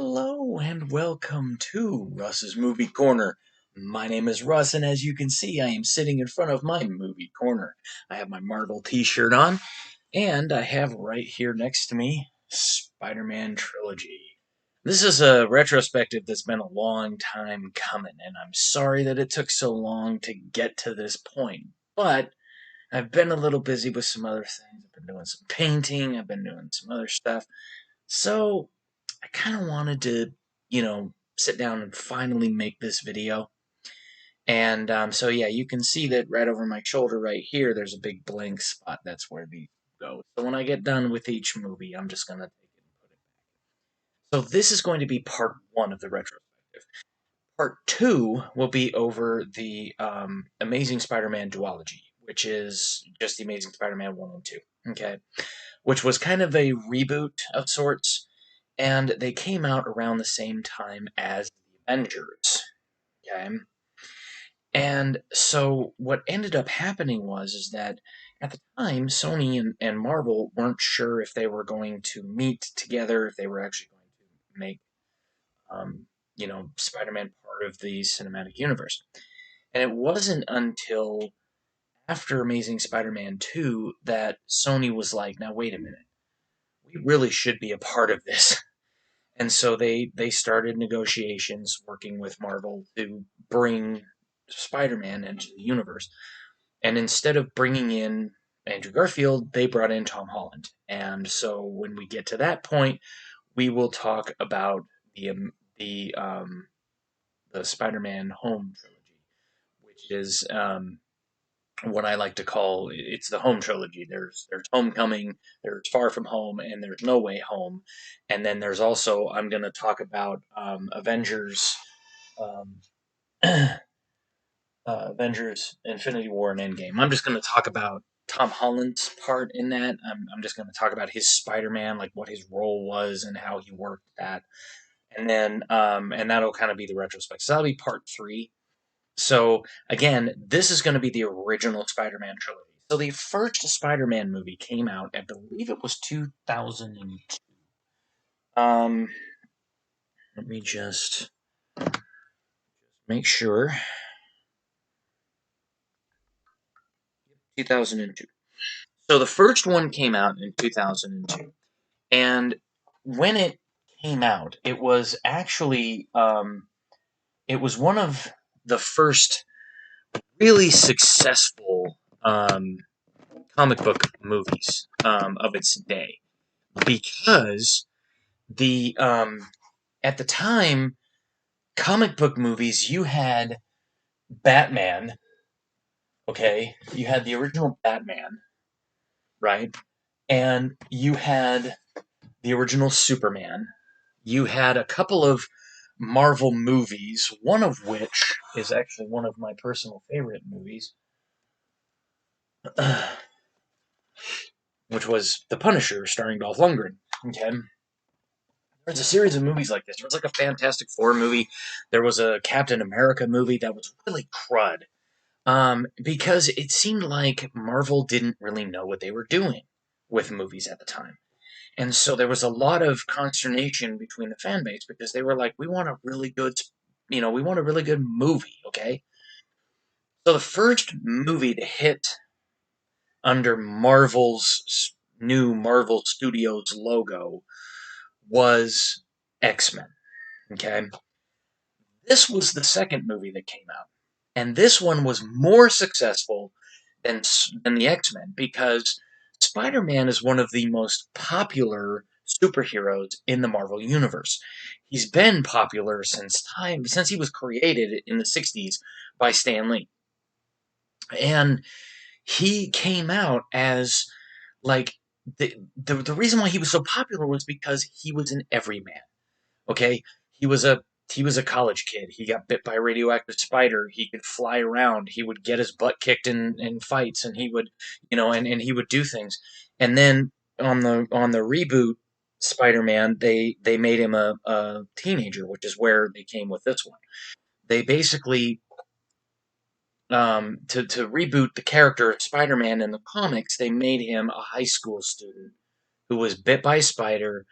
Hello and welcome to Russ's Movie Corner. My name is Russ, and as you can see, I am sitting in front of my movie corner. I have my Marvel t-shirt on, and I have right here next to me Spider-Man Trilogy. This is a retrospective that's been a long time coming, and I'm sorry that it took so long to get to this point, but I've been a little busy with some other things. I've been doing some painting, I've been doing some other stuff. So I kind of wanted to, sit down and finally make this video. And so, yeah, you can see that right over my shoulder right here, there's a big blank spot. That's where these go. So when I get done with each movie, I'm just going to take it and put it back. So this is going to be part one of the retrospective. Part two will be over the Amazing Spider-Man duology, which is just the Amazing Spider-Man 1 and 2. Okay. Which was kind of a reboot of sorts, and they came out around the same time as the Avengers. Okay, and so what ended up happening was is that at the time Sony and Marvel weren't sure if they were going to meet together, if they were actually going to make Spider-Man part of the cinematic universe. And it wasn't until after Amazing Spider-Man 2 that Sony was like, now wait a minute, we really should be a part of this. And so they started negotiations working with Marvel to bring Spider-Man into the universe. And instead of bringing in Andrew Garfield, they brought in Tom Holland. And so when we get to that point, we will talk about the Spider-Man Home trilogy, which is what I like to call it's the home trilogy. There's Homecoming, there's Far From Home, and there's No Way Home, and then there's also I'm going to talk about Avengers, um, Avengers, Infinity War, and Endgame. I'm just going to talk about Tom Holland's part in that. I'm just going to talk about his Spider-Man, like what his role was and how he worked that, and then and that'll kind of be the retrospect. So that'll be part three. So again, this is going to be the original Spider-Man trilogy. So the first Spider-Man movie came out, I believe it was 2002. Um, Let me just make sure. 2002. So the first one came out in 2002, and when it came out, it was actually it was one of the first really successful comic book movies of its day because the at the time comic book movies you had Batman, okay, you had the original Batman, right, and you had the original Superman, you had a couple of Marvel movies, one of which is actually one of my personal favorite movies, which was The Punisher starring Dolph Lundgren. Okay, there's a series of movies like this. There was like a Fantastic Four movie. There was a Captain America movie that was really crud. Because it seemed like Marvel didn't really know what they were doing with movies at the time. And so there was a lot of consternation between the fan base because they were like, we want a really good, we want a really good movie, okay? So the first movie to hit under Marvel's new Marvel Studios logo was X-Men, okay? This was the second movie that came out. And this one was more successful than the X-Men because Spider-Man is one of the most popular superheroes in the Marvel universe. He's been popular since he was created in the 60s by Stan Lee. And he came out as like the reason why he was so popular was because he was an everyman. Okay, he was a he was a college kid. He got bit by a radioactive spider. He could fly around. He would get his butt kicked in fights, and he would, and he would do things. And then on the reboot Spider-Man, they made him a teenager, which is where they came with this one. They basically to reboot the character of Spider-Man in the comics, they made him a high school student who was bit by a spider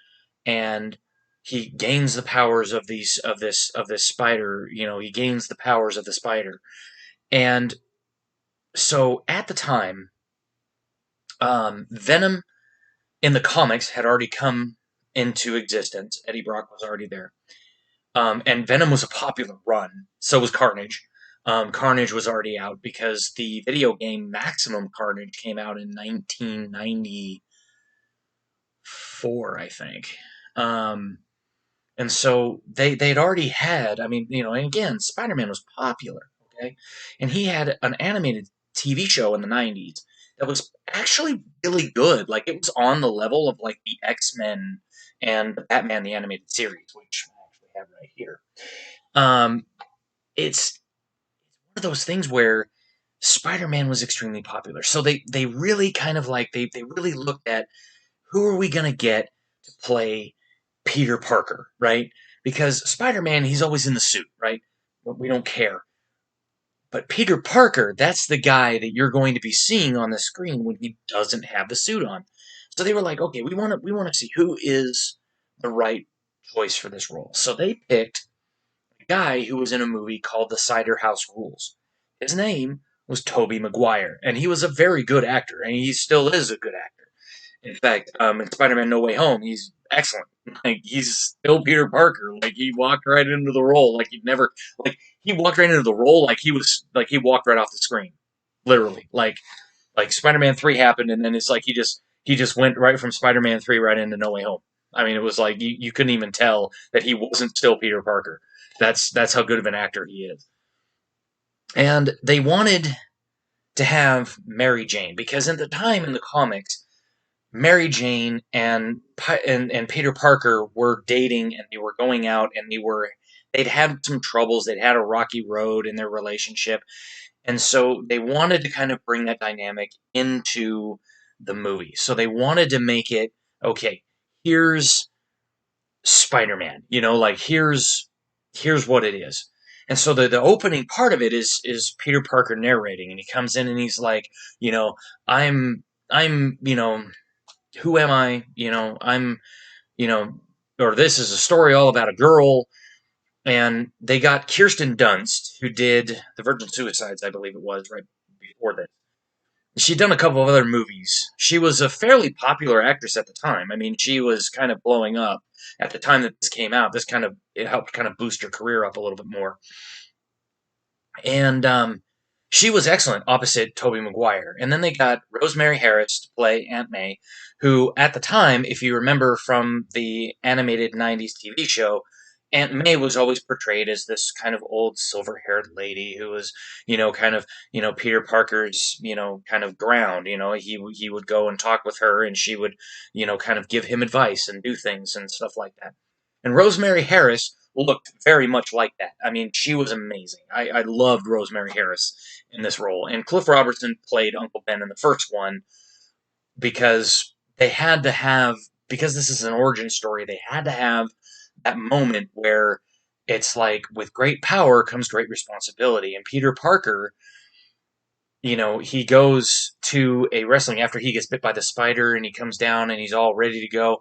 and he gains the powers of this spider. He gains the powers of the spider. And so at the time, Venom in the comics had already come into existence. Eddie Brock was already there. And Venom was a popular run. So was Carnage. Carnage was already out because the video game Maximum Carnage came out in 1994, I think. Um, and so they'd already had. I mean, and again, Spider-Man was popular, okay, and he had an animated TV show in the '90s that was actually really good. Like it was on the level of like the X-Men and the Batman the Animated Series, which I actually have right here. Um, it's one of those things where Spider-Man was extremely popular. So they really kind of like they really looked at who are we gonna get to play Peter Parker, right? Because Spider-Man, he's always in the suit, right? But we don't care. But Peter Parker, that's the guy that you're going to be seeing on the screen when he doesn't have the suit on. So they were like, okay, we want to see who is the right choice for this role. So they picked guy who was in a movie called The Cider House Rules. His name was Tobey Maguire, and he was a very good actor, and he still is a good actor. In fact, in Spider-Man No Way Home, he's excellent. Like he's still Peter Parker. Like he walked right into the role. Like he'd never. Like he walked right into the role. Like he was. Like he walked right off the screen. Literally. Like Spider-Man 3 happened, and then it's like he just went right from Spider-Man 3 right into No Way Home. I mean, it was like you couldn't even tell that he wasn't still Peter Parker. That's how good of an actor he is. And they wanted to have Mary Jane because at the time in the comics, Mary Jane and Peter Parker were dating and they were going out and they'd had some troubles. They'd had a rocky road in their relationship. And so they wanted to kind of bring that dynamic into the movie. So they wanted to make it okay, here's Spider-Man, like here's what it is. And so the opening part of it is Peter Parker narrating and he comes in and he's like, you know, I'm who am I? You know, or this is a story all about a girl. And they got Kirsten Dunst, who did The Virgin Suicides, I believe it was, right before this. She'd done a couple of other movies. She was a fairly popular actress at the time. I mean, she was kind of blowing up at the time that this came out. It helped kind of boost her career up a little bit more. And she was excellent opposite Tobey Maguire. And then they got Rosemary Harris to play Aunt May, who at the time, if you remember from the animated 90s TV show, Aunt May was always portrayed as this kind of old silver-haired lady who was, kind of, Peter Parker's, kind of ground. He would go and talk with her and she would, kind of give him advice and do things and stuff like that. And Rosemary Harris looked very much like that. I mean, she was amazing. I loved Rosemary Harris in this role. And Cliff Robertson played Uncle Ben in the first one because they had to have, because this is an origin story, they had to have that moment where it's like, with great power comes great responsibility. And Peter Parker, he goes to a wrestling after he gets bit by the spider and he comes down and he's all ready to go.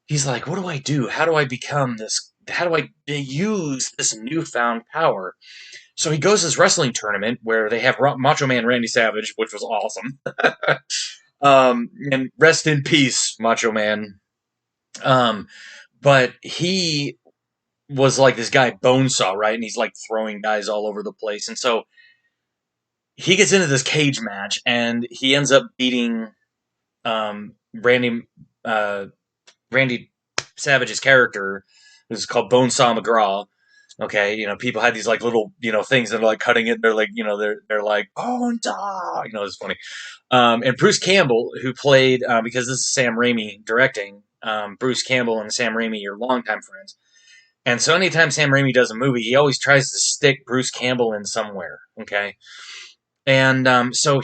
He's like, what do I do? How do I become this? How do I use this newfound power? So he goes to this wrestling tournament where they have Macho Man Randy Savage, which was awesome. And rest in peace, Macho Man. Um, but he was like this guy Bonesaw, right? And he's like throwing guys all over the place. And so he gets into this cage match and he ends up beating Randy Randy Savage's character, who's called Bonesaw McGraw. Okay, people had these like little, things that are like cutting it. They're like, they're like Bonesaw. It's funny. And Bruce Campbell, who played, because this is Sam Raimi directing, Bruce Campbell and Sam Raimi are longtime friends. And so anytime Sam Raimi does a movie, he always tries to stick Bruce Campbell in somewhere. Okay. And so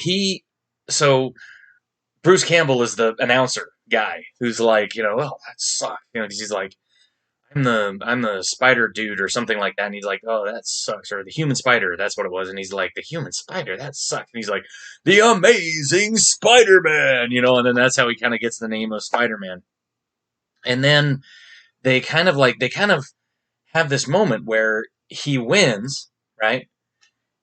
Bruce Campbell is the announcer guy who's like, oh, that sucks. Because he's like, I'm the spider dude or something like that. And he's like, oh, that sucks. Or the human spider, that's what it was. And he's like, the human spider, that sucks. And he's like, the amazing Spider-Man, and then that's how he kind of gets the name of Spider-Man. And then they kind of have this moment where he wins, right?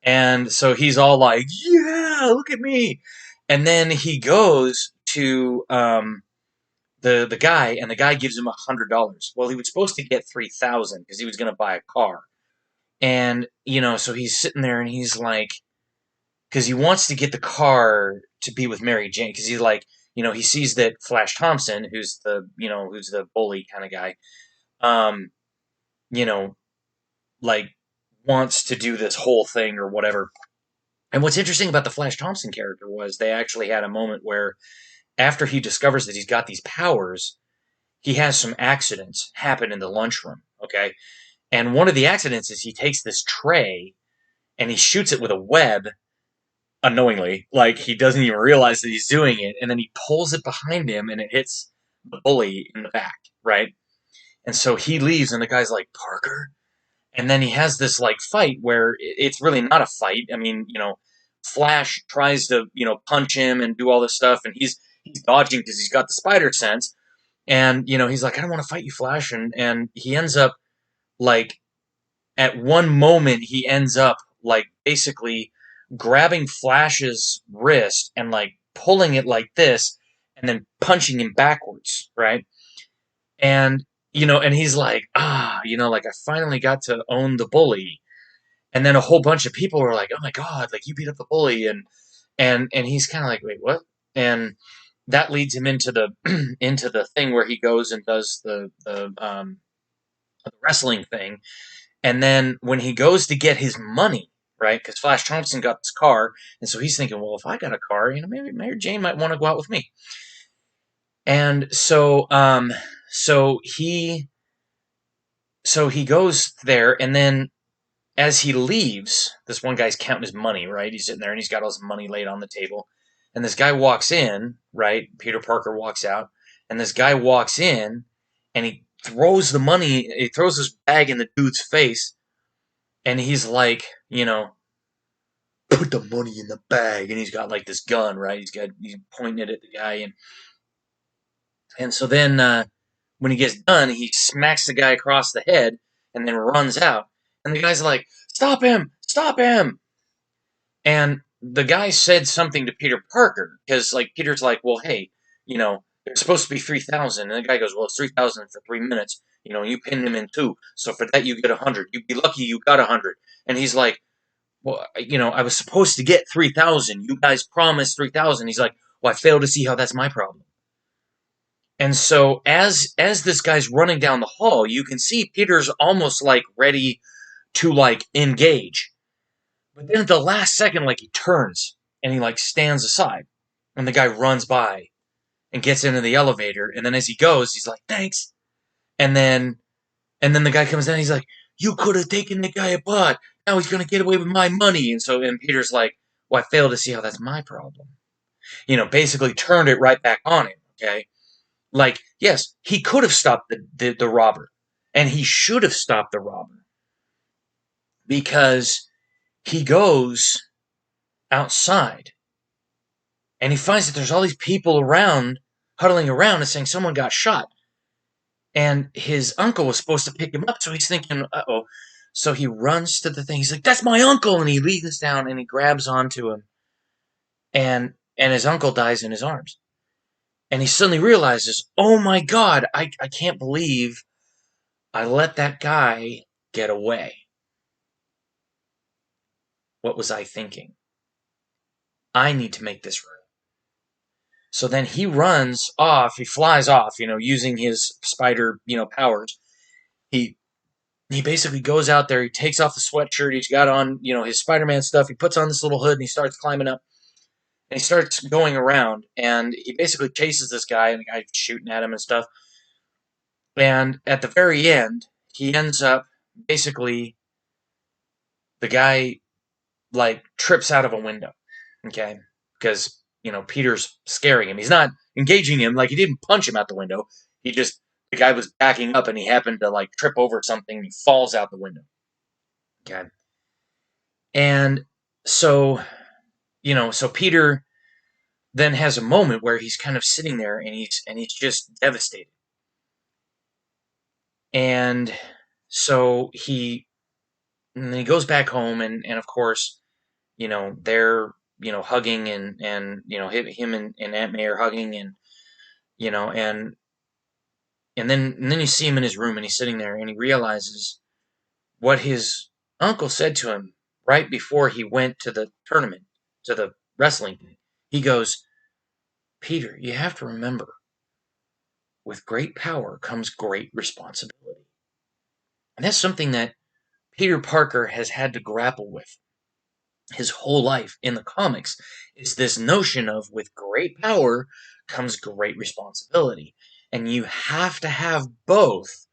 And so he's all like, "Yeah, look at me!" And then he goes to the guy, and the guy gives him $100. Well, he was supposed to get 3,000 because he was going to buy a car. And so he's sitting there, and he's like, because he wants to get the car to be with Mary Jane, because he's like, he sees that Flash Thompson, who's the bully kind of guy, um, you know, like wants to do this whole thing or whatever. And what's interesting about the Flash Thompson character was they actually had a moment where after he discovers that he's got these powers, he has some accidents happen in the lunchroom. Okay. And one of the accidents is he takes this tray and he shoots it with a web unknowingly. Like he doesn't even realize that he's doing it. And then he pulls it behind him and it hits the bully in the back. Right. And so he leaves and the guy's like, Parker? And then he has this like fight where it's really not a fight. I mean, Flash tries to, punch him and do all this stuff and he's dodging because he's got the spider sense. And, he's like, I don't want to fight you, Flash. And he ends up like at one moment he ends up like basically grabbing Flash's wrist and like pulling it like this and then punching him backwards, right? And and he's like, like I finally got to own the bully. And then a whole bunch of people were like, "Oh my god, like you beat up the bully," and he's kind of like, "Wait, what?" And that leads him into the into the thing where he goes and does the wrestling thing. And then when he goes to get his money, right? Because Flash Thompson got this car, and so he's thinking, well, if I got a car, maybe Mary Jane might want to go out with me. And so he goes there, and then as he leaves, this one guy's counting his money, right? He's sitting there and he's got all his money laid on the table. And this guy walks in, right? Peter Parker walks out, and this guy walks in and he throws his bag in the dude's face, and he's like, put the money in the bag, and he's got like this gun, right? He's pointing it at the guy, and so then when he gets done, he smacks the guy across the head and then runs out. And the guy's like, "Stop him! Stop him!" And the guy said something to Peter Parker because like Peter's like, "Well, hey, it's supposed to be 3,000," and the guy goes, "Well, it's 3,000 for 3 minutes. You pinned him in two, so for that you get 100. You'd be lucky you got 100." And he's like, "Well, I was supposed to get 3,000. You guys promised 3,000." He's like, "Well, I fail to see how that's my problem." And so as this guy's running down the hall, you can see Peter's almost like ready to like engage. But then at the last second, like he turns and he like stands aside. And the guy runs by and gets into the elevator. And then as he goes, he's like, "Thanks." And then the guy comes down and he's like, "You could have taken the guy apart. Now he's gonna get away with my money." And Peter's like, "Well, I fail to see how that's my problem." Basically turned it right back on him, okay? Like, yes, he could have stopped the robber. And he should have stopped the robber. Because he goes outside and he finds that there's all these people around, huddling around and saying someone got shot. And his uncle was supposed to pick him up, so he's thinking, uh-oh. So he runs to the thing. He's like, "That's my uncle!" And he leans down and he grabs onto him. And his uncle dies in his arms. And he suddenly realizes, oh my god, I can't believe I let that guy get away. What was I thinking? I need to make this right. So then he runs off, he flies off, using his spider, powers. He he basically goes out there, he takes off the sweatshirt, he's got on, his Spider-Man stuff, he puts on this little hood and he starts climbing up. And he starts going around and he basically chases this guy and the guy's shooting at him and stuff. And at the very end, he ends up basically the guy like trips out of a window. Okay? Because, Peter's scaring him. He's not engaging him, like he didn't punch him out the window. The guy was backing up and he happened to like trip over something and he falls out the window. Okay. And so, so Peter then has a moment where he's kind of sitting there and he's just devastated. And so and he goes back home, and of course, they're, hugging, and him and Aunt May are hugging, and, you know, and then you see him in his room, and he's sitting there, and he realizes what his uncle said to him right before he went to the tournament, to the wrestling thing. He goes, Peter, you have to remember, with great power comes great responsibility. And that's something that Peter Parker has had to grapple with his whole life in the comics, is this notion of, with great power comes great responsibility. And you have to have both,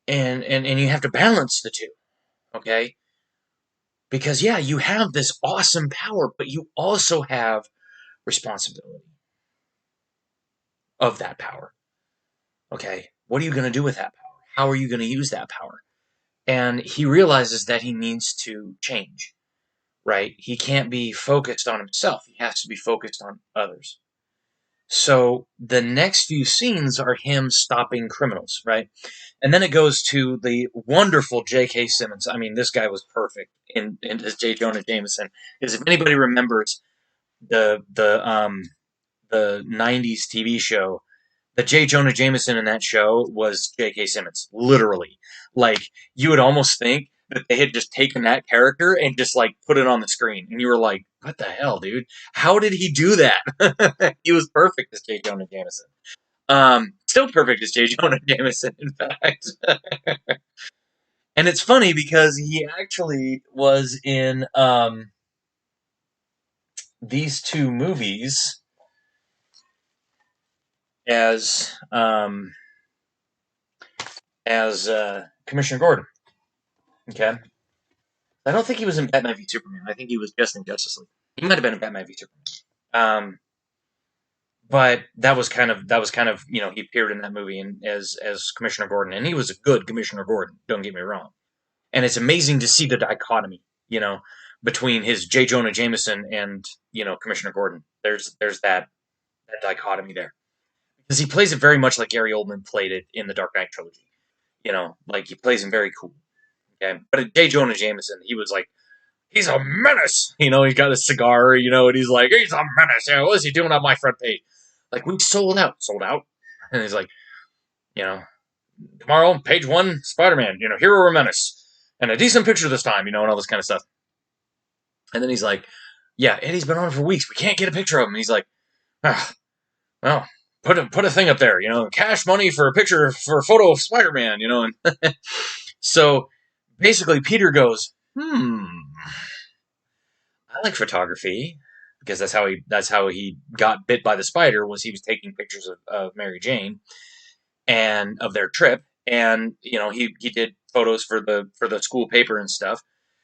and you have to balance the two, okay? Because, yeah, you have this awesome power, but you also have responsibility of that power, okay? What are you going to do with that power? How are you going to use that power? And he realizes that he needs to change, right? He can't be focused on himself. He has to be focused on others. So the next few scenes are him stopping criminals, right? And then it goes to the wonderful J.K. Simmons. I mean, this guy was perfect in his J. Jonah Jameson. Because if anybody remembers the '90s TV show, the J. Jonah Jameson in that show was J.K. Simmons, literally. Like, you would almost think that they had just taken that character and just, like, put it on the screen, and you were like, "What the hell, dude? How did he do that?" He was perfect as J. Jonah Jameson. Still perfect as J. Jonah Jameson, in fact. And it's funny because he actually was in these two movies as Commissioner Gordon. Okay, I don't think he was in Batman v Superman. I think he was just in Justice League. He might have been in Batman v Superman. But that was kind of he appeared in that movie as Commissioner Gordon, and he was a good Commissioner Gordon. Don't get me wrong. And it's amazing to see the dichotomy, between his J. Jonah Jameson and Commissioner Gordon. There's that dichotomy there, because he plays it very much like Gary Oldman played it in the Dark Knight trilogy. Like, he plays him very cool. Okay, but J. Jonah Jameson, he was like, he's a menace. He's got a cigar, and he's like, he's a menace. What is he doing on my front page? Like, we sold out. Sold out? And he's like, you know, tomorrow, page one, Spider-Man, hero or menace. And a decent picture this time, and all this kind of stuff. And then he's like, yeah, Eddie's been on for weeks. We can't get a picture of him. And he's like, well, put a thing up there, cash money for a picture, for a photo of Spider-Man, and so basically Peter goes, I like photography, because that's how he got bit by the spider, was he was taking pictures of Mary Jane and of their trip, and he did photos for the school paper and stuff.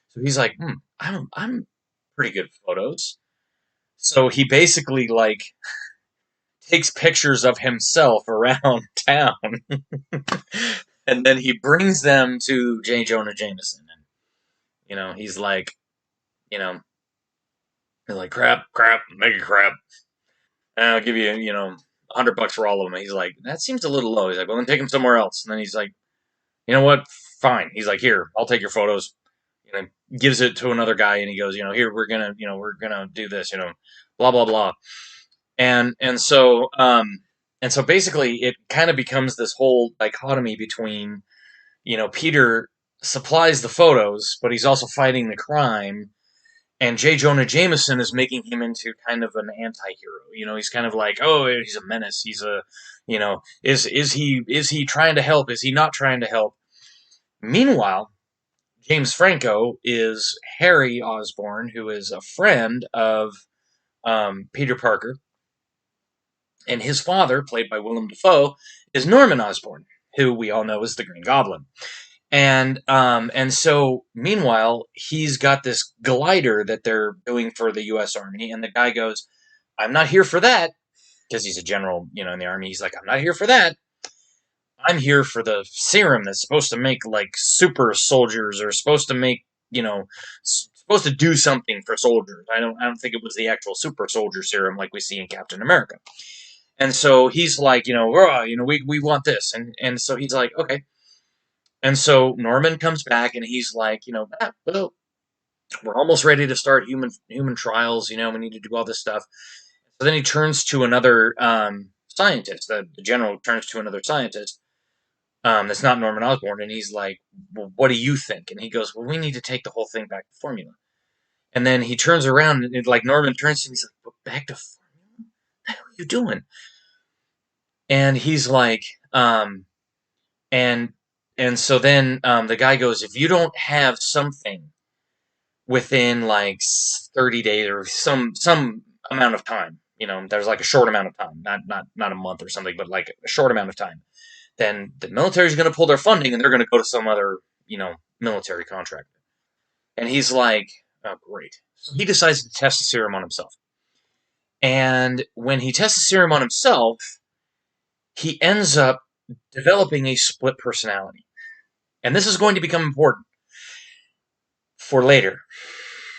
So he's like, I'm pretty good at photos. So he basically, like, takes pictures of himself around town, and then he brings them to J. Jonah Jameson, and he's like, you know he's like, crap, make it crap. And I'll give you, $100 for all of them. And he's like, that seems a little low. He's like, well, then take them somewhere else. And then he's like, you know what? Fine. He's like, here, I'll take your photos. Gives it to another guy, and he goes, here, we're gonna do this, blah blah blah. And so basically, it kind of becomes this whole dichotomy between, Peter supplies the photos, but he's also fighting the crime, and J. Jonah Jameson is making him into kind of an anti-hero. He's kind of like, oh, he's a menace. He's a, is he trying to help? Is he not trying to help? Meanwhile, James Franco is Harry Osborn, who is a friend of Peter Parker, and his father, played by Willem Dafoe, is Norman Osborn, who we all know is the Green Goblin. And so meanwhile, he's got this glider that they're doing for the U.S. Army, and the guy goes, I'm not here for that, because he's a general, in the Army. He's like, I'm not here for that. I'm here for the serum that's supposed to make, like, super soldiers, or supposed to make, supposed to do something for soldiers. I don't think it was the actual super soldier serum like we see in Captain America. And so he's like, we want this, and so he's like, okay. And so Norman comes back, and he's like, well, we're almost ready to start human trials. We need to do all this stuff. So then he turns to another scientist. The general turns to another scientist that's not Norman Osborn, and he's like, well, what do you think? And he goes, well, we need to take the whole thing back to formula. And then he turns around, and like Norman turns to him, he's like, well, back to formula? What the hell are you doing? And he's like, and and so then the guy goes, if you don't have something within like 30 days or some amount of time, there's like a short amount of time, not a month or something, but like a short amount of time, then the military's going to pull their funding and they're going to go to some other, military contractor. And he's like, oh, great. So he decides to test the serum on himself. And when he tests the serum on himself, he ends up developing a split personality. And this is going to become important for later.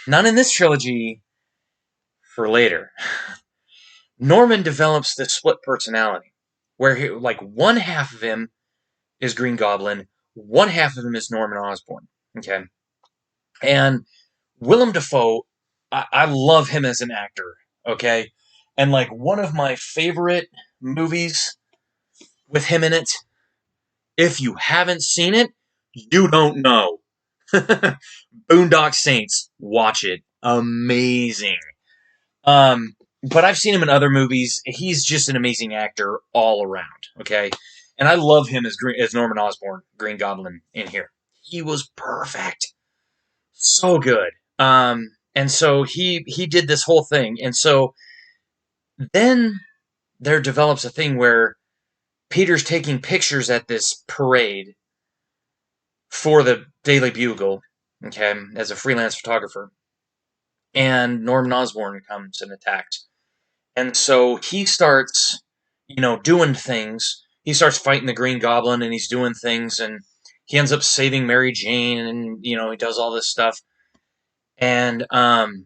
Not in this trilogy, for later. Norman develops this split personality where like one half of him is Green Goblin, one half of him is Norman Osborn. Okay. And Willem Dafoe, I love him as an actor. Okay. And like one of my favorite movies with him in it, if you haven't seen it, you don't know. Boondock Saints, watch it. Amazing. But I've seen him in other movies. He's just an amazing actor all around. Okay, and I love him as Norman Osborn, Green Goblin in here. He was perfect, so good. And so he did this whole thing, and so then there develops a thing where Peter's taking pictures at this parade for the Daily Bugle, okay, as a freelance photographer, and Norman Osborn comes and attacks. And so he starts, doing things. He starts fighting the Green Goblin, and he's doing things, and he ends up saving Mary Jane, and he does all this stuff. And and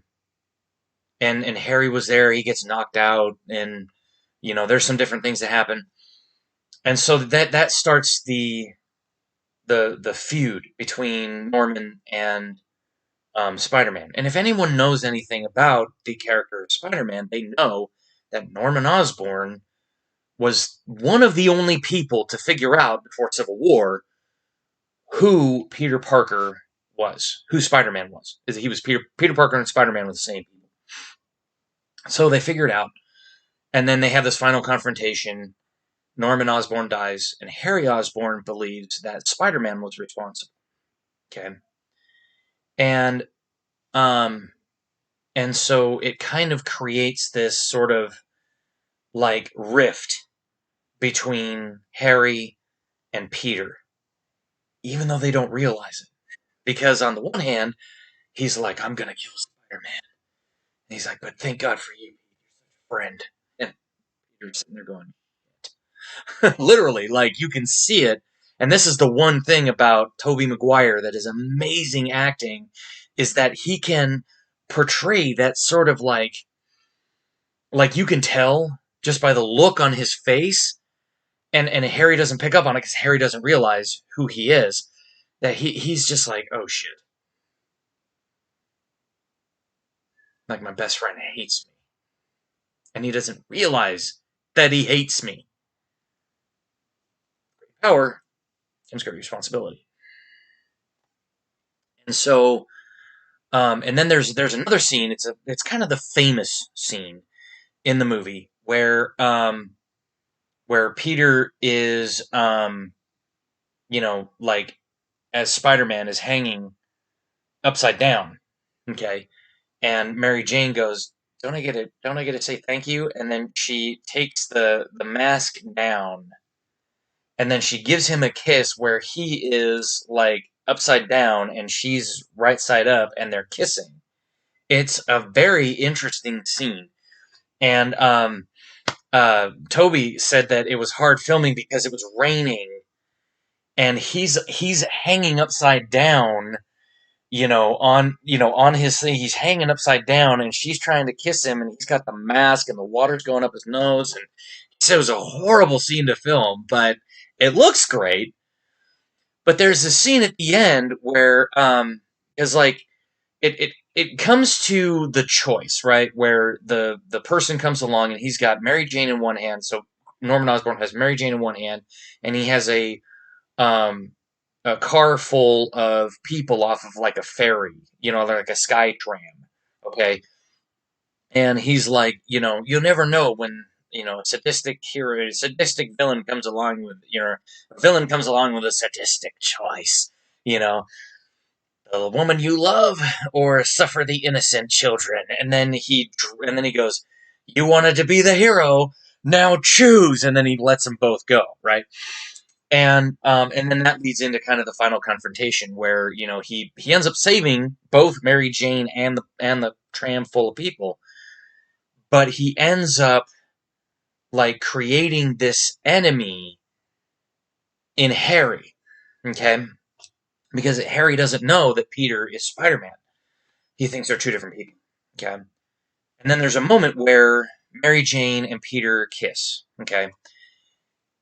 Harry was there. He gets knocked out, and there's some different things that happen. And so that starts the feud between Norman and Spider-Man. And if anyone knows anything about the character of Spider-Man, they know that Norman Osborn was one of the only people to figure out before Civil War who Peter Parker was, who Spider-Man was. He was Peter Parker and Spider-Man were the same people. So they figure it out, and then they have this final confrontation. Norman Osborn dies, and Harry Osborn believes that Spider-Man was responsible. Okay, and um, and so it kind of creates this sort of like rift between Harry and Peter, even though they don't realize it. Because on the one hand, he's like, I'm going to kill Spider-Man. And he's like, but thank God for you, friend. And Peter's sitting there going, literally, like you can see it. And this is the one thing about Tobey Maguire that is amazing acting, is that he can portray that sort of like you can tell just by the look on his face, and Harry doesn't pick up on it because Harry doesn't realize who he is, that he's just like, oh shit. Like my best friend hates me. And he doesn't realize that he hates me. Great power comes great responsibility. And so, and then there's another scene. It's kind of the famous scene in the movie where Peter is, like as Spider-Man is hanging upside down. Okay, and Mary Jane goes, don't I get to say thank you? And then she takes the mask down, and then she gives him a kiss where he is like upside down and she's right side up, and they're kissing. It's a very interesting scene. And Toby said that it was hard filming because it was raining, and he's hanging upside down, on his thing, he's hanging upside down, and she's trying to kiss him, and he's got the mask, and the water's going up his nose, and he said it was a horrible scene to film, but it looks great. But there's a scene at the end where, is like it comes to the choice, right? Where the person comes along and he's got Mary Jane in one hand. So Norman Osborn has Mary Jane in one hand, and he has um a car full of people off of like a ferry, like a sky tram. Okay, and he's like, you'll never know when a sadistic villain comes along with a villain comes along with a sadistic choice. You know, the woman you love or suffer the innocent children. And then he goes, you wanted to be the hero, now choose. And then he lets them both go, right? And then that leads into kind of the final confrontation where he ends up saving both Mary Jane and the tram full of people, but he ends up like creating this enemy in Harry, okay? Because Harry doesn't know that Peter is Spider-Man. He thinks they're two different people, okay? And then there's a moment where Mary Jane and Peter kiss, okay?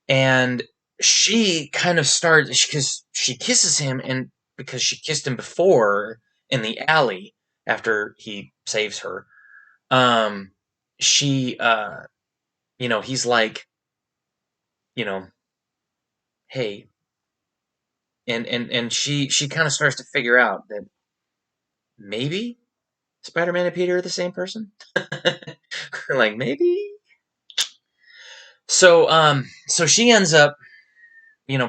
And she kind of starts, because she kisses him, and because she kissed him before in the alley after he saves her, um, she, he's like, you know, hey, and she kind of starts to figure out that maybe Spider-Man and Peter are the same person. Like maybe. So she ends up,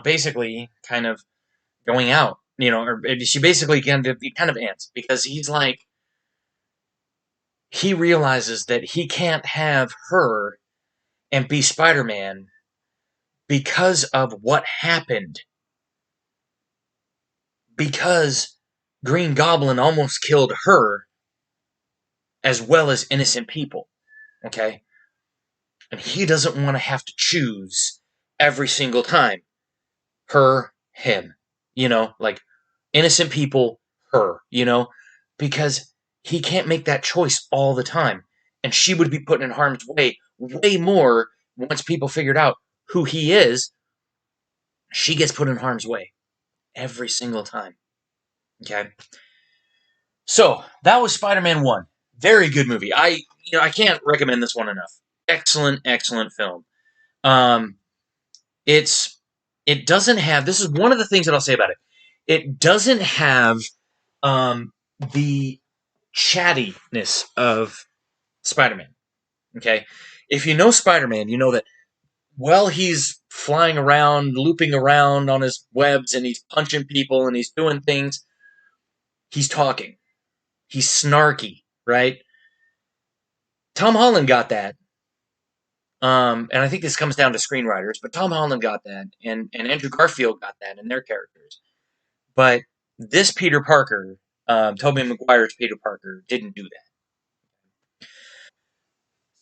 basically kind of going out, or she basically kind of ends because he's like, he realizes that he can't have her and be Spider-Man because of what happened. Because Green Goblin almost killed her as well as innocent people. Okay? And he doesn't want to have to choose every single time. Her, him. Like innocent people, her, because he can't make that choice all the time. And she would be put in harm's way more once people figured out who he is. She gets put in harm's way every single time. Okay? So, that was Spider-Man 1. Very good movie. I can't recommend this one enough. Excellent, excellent film. Um, it's it doesn't have. This is one of the things that I'll say about it. It doesn't have the chattiness of Spider-Man. Okay, if you know Spider-Man, you know that while he's flying around, looping around on his webs, and he's punching people and he's doing things, he's talking. He's snarky, right? Tom Holland got that. And I think this comes down to screenwriters, but Tom Holland got that, and Andrew Garfield got that in their characters. But this Peter Parker, Tobey Maguire's Peter Parker, didn't do that.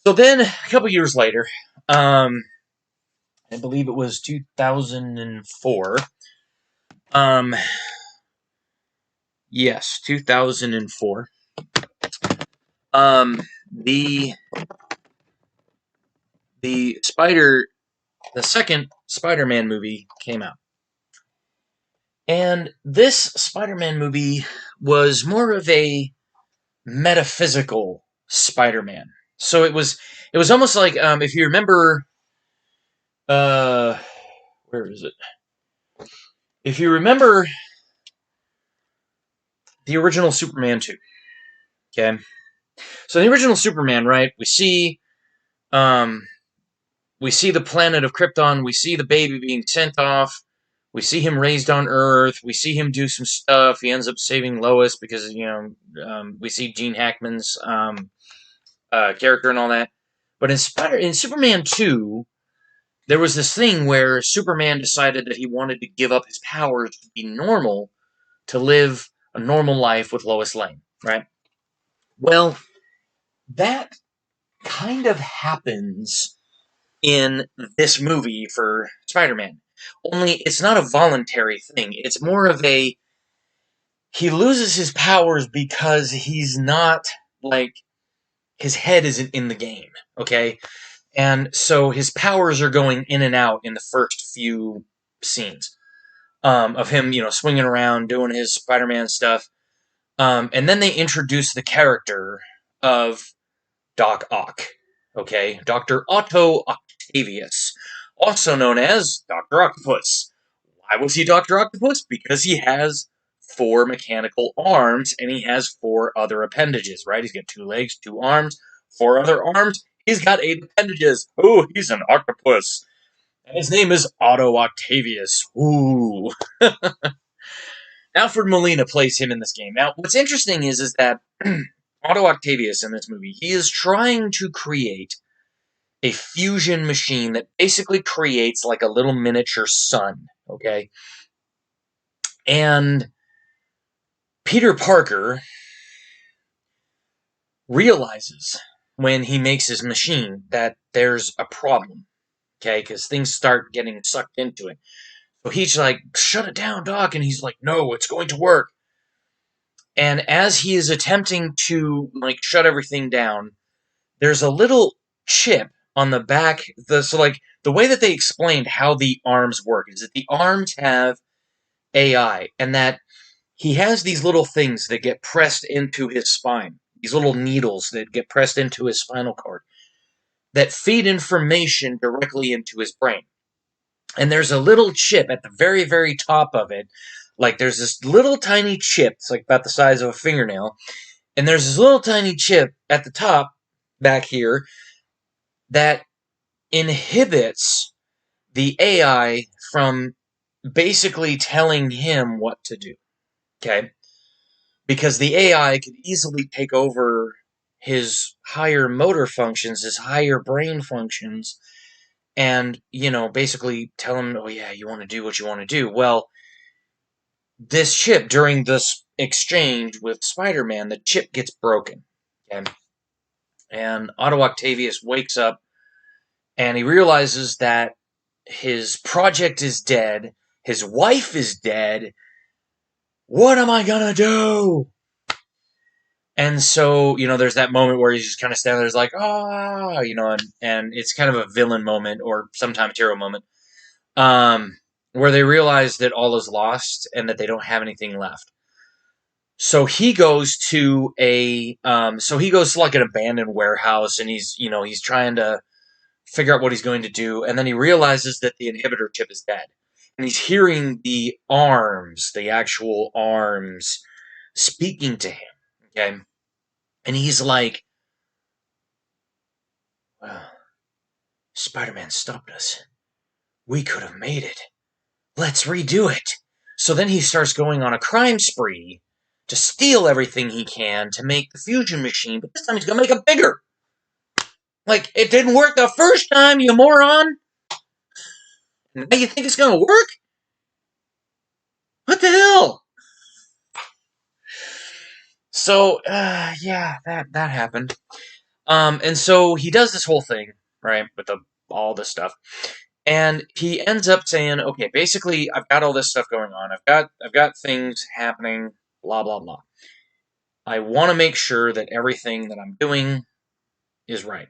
So then, a couple years later, I believe it was 2004. Um, yes, 2004. Um, the the Spider, the second Spider-Man movie came out, and this Spider-Man movie was more of a metaphysical Spider-Man. So it was almost like if you remember, uh, where is it? If you remember the original Superman 2, okay? So the original Superman, right? Um, we see the planet of Krypton. We see the baby being sent off. We see him raised on Earth. We see him do some stuff. He ends up saving Lois because we see Gene Hackman's character and all that. But in Superman 2, there was this thing where Superman decided that he wanted to give up his powers to be normal, to live a normal life with Lois Lane, right? Well, that kind of happens in this movie for Spider-Man. Only it's not a voluntary thing. It's more of a he loses his powers because he's not, like, his head isn't in the game, okay? And so his powers are going in and out in the first few scenes of him, swinging around, doing his Spider-Man stuff. And then they introduce the character of Doc Ock, okay? Dr. Otto Octavius, also known as Dr. Octopus. Why was he Dr. Octopus? Because he has 4 mechanical arms and he has 4 other appendages, right? He's got 2 legs, 2 arms, 4 other arms. He's got 8 appendages. Ooh, he's an octopus. And his name is Otto Octavius. Ooh. Alfred Molina plays him in this game. Now, what's interesting is that Otto Octavius in this movie, he is trying to create a fusion machine that basically creates like a little miniature sun, okay? And Peter Parker realizes when he makes his machine that there's a problem, okay? Because things start getting sucked into it. So he's like, shut it down, Doc. And he's like, no, it's going to work. And as he is attempting to, like, shut everything down, there's a little chip on the back. So, like, the way that they explained how the arms work is that the arms have AI, and that he has these little things that get pressed into his spine, these little needles that get pressed into his spinal cord, that feed information directly into his brain. And there's a little chip at the very, very top of it. Like, there's this little tiny chip, it's like about the size of a fingernail, and there's this little tiny chip at the top, back here, that inhibits the AI from basically telling him what to do, okay? Because the AI could easily take over his higher motor functions, his higher brain functions, and, basically tell him, oh yeah, you want to do what you want to do. Well, this chip, during this exchange with Spider-Man, the chip gets broken, okay? And Otto Octavius wakes up, and he realizes that his project is dead, his wife is dead. What am I gonna do? And so, there's that moment where he's just kind of standing there, like, and it's kind of a villain moment, or sometimes hero moment, where they realize that all is lost and that they don't have anything left. So he goes to like an abandoned warehouse, and he's trying to figure out what he's going to do, and then he realizes that the inhibitor chip is dead. And he's hearing the arms, the actual arms, speaking to him, okay? And he's like, well, Spider-Man stopped us. We could have made it. Let's redo it. So then he starts going on a crime spree to steal everything he can to make the fusion machine, but this time he's going to make it bigger. Like, it didn't work the first time, you moron! Now you think it's going to work? What the hell? So, yeah, that happened. And so he does this whole thing, right, with all this stuff. And he ends up saying, okay, basically, I've got all this stuff going on. I've got things happening, blah, blah, blah. I want to make sure that everything that I'm doing is right.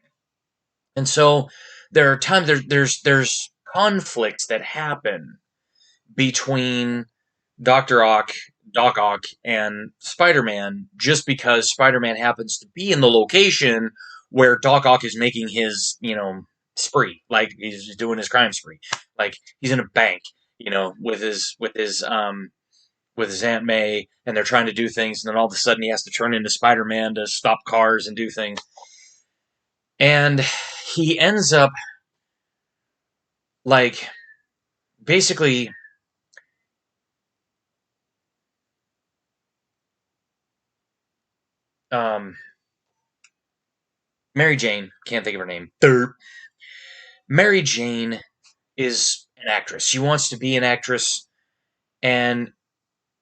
And so there are times there's conflicts that happen between Dr. Ock, Doc Ock, and Spider-Man, just because Spider-Man happens to be in the location where Doc Ock is making his, spree. Like, he's doing his crime spree. Like, he's in a bank, with his Aunt May, and they're trying to do things, and then all of a sudden he has to turn into Spider-Man to stop cars and do things. And he ends up, like, basically, Mary Jane, can't think of her name. Mary Jane is an actress. She wants to be an actress, and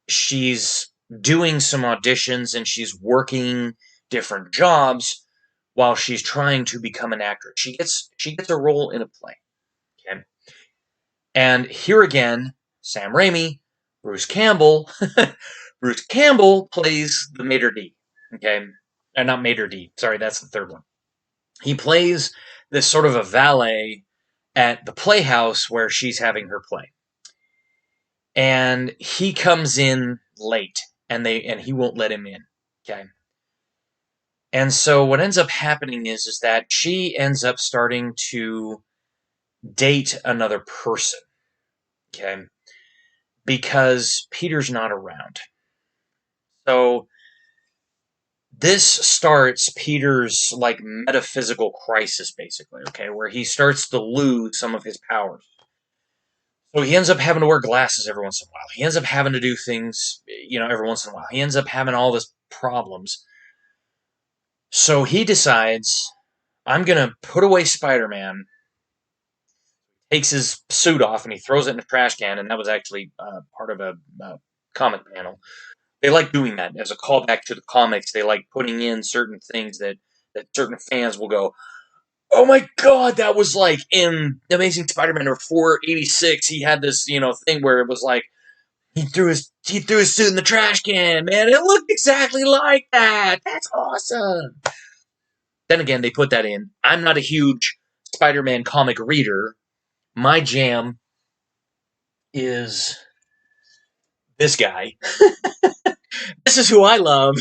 she's doing some auditions, and she's working different jobs while she's trying to become an actress. She gets a role in a play. Okay? And here again, Sam Raimi, Bruce Campbell, Bruce Campbell plays the maitre d'. Okay, not maitre d'. Sorry, that's the third one. He plays this sort of a valet at the playhouse where she's having her play, and he comes in late, and he won't let him in. Okay. And so what ends up happening is that she ends up starting to date another person, okay, because Peter's not around. So this starts Peter's like metaphysical crisis, basically, okay, where he starts to lose some of his powers. So he ends up having to wear glasses every once in a while. He ends up having to do things, every once in a while. He ends up having all this problems. So he decides, I'm going to put away Spider-Man, takes his suit off, and he throws it in the trash can, and that was actually part of a comic panel. They like doing that as a callback to the comics. They like putting in certain things that certain fans will go, oh my god, that was like in Amazing Spider-Man number 486. He had this, thing where it was like he threw his suit in the trash can, man. It looked exactly like that. That's awesome. Then again, they put that in. I'm not a huge Spider-Man comic reader. My jam is this guy. This is who I love.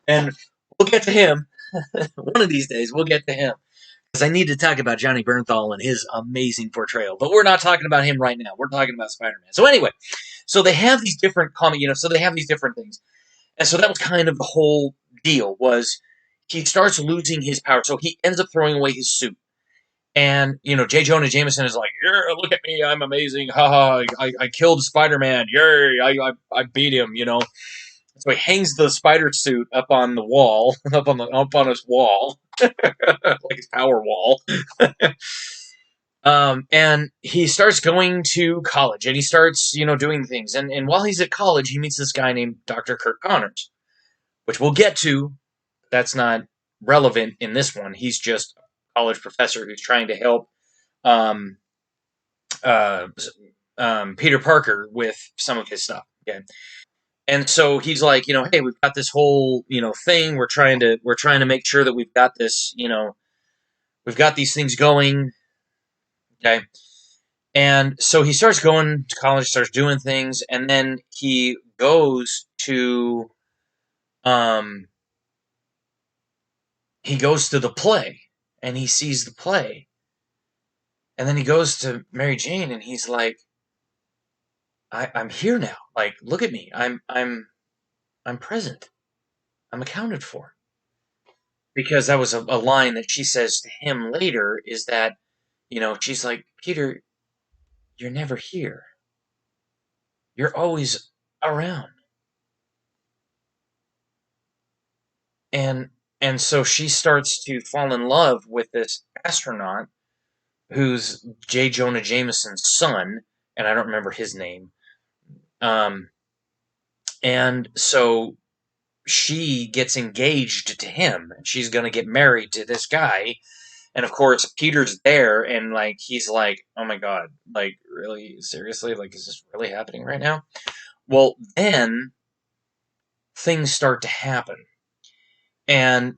And we'll get to him. One of these days, we'll get to him. Because I need to talk about Johnny Bernthal and his amazing portrayal. But we're not talking about him right now. We're talking about Spider-Man. So anyway, so they have these different so they have these different things. And so that was kind of the whole deal, was he starts losing his power. So he ends up throwing away his suit. And, J. Jonah Jameson is like, yeah, look at me, I'm amazing. Ha I killed Spider-Man. Yay, I beat him, So he hangs the spider suit up on the wall, up on his wall, like his power wall. And he starts going to college, and he starts, doing things. And while he's at college, he meets this guy named Dr. Kirk Connors, which we'll get to. That's not relevant in this one. He's just a college professor who's trying to help um, uh, Peter Parker with some of his stuff. Okay. And so he's like, hey, we've got this whole, thing. We're trying to make sure that we've got this, we've got these things going. Okay. And so he starts going to college, starts doing things, and then he goes to the play, and he sees the play. And then he goes to Mary Jane, and he's like, I'm here now. Like, look at me. I'm present. I'm accounted for. Because that was a line that she says to him later, is that, she's like, Peter, you're never here. You're always around. And so she starts to fall in love with this astronaut who's J. Jonah Jameson's son, and I don't remember his name. And so she gets engaged to him, and she's going to get married to this guy. And of course, Peter's there, and like he's like, "Oh my god, like really, seriously, like is this really happening right now?" Well, then things start to happen, and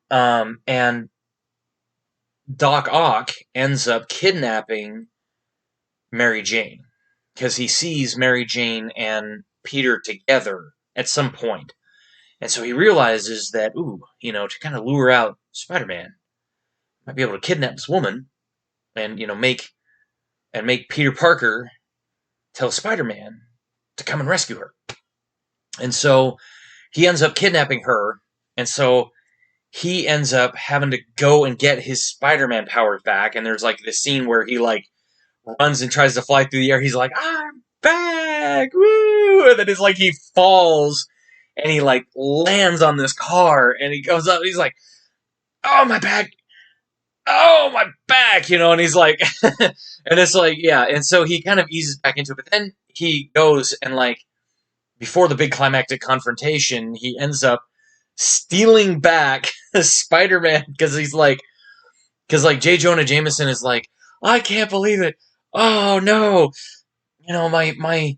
Doc Ock ends up kidnapping Mary Jane because he sees Mary Jane and Peter together at some point. And so he realizes that, to kind of lure out Spider-Man, might be able to kidnap this woman and, make Peter Parker tell Spider-Man to come and rescue her. And so he ends up kidnapping her, and so he ends up having to go and get his Spider-Man powers back, and there's like this scene where he like runs and tries to fly through the air. He's like, I'm back, woo! And then it's like he falls, and he like lands on this car, and he goes up, and he's like, oh, my back, oh, my back, and he's like, and it's like, yeah, and so he kind of eases back into it, but then he goes and like, before the big climactic confrontation, he ends up stealing back Spider-Man, because J. Jonah Jameson is like, I can't believe it, oh no, my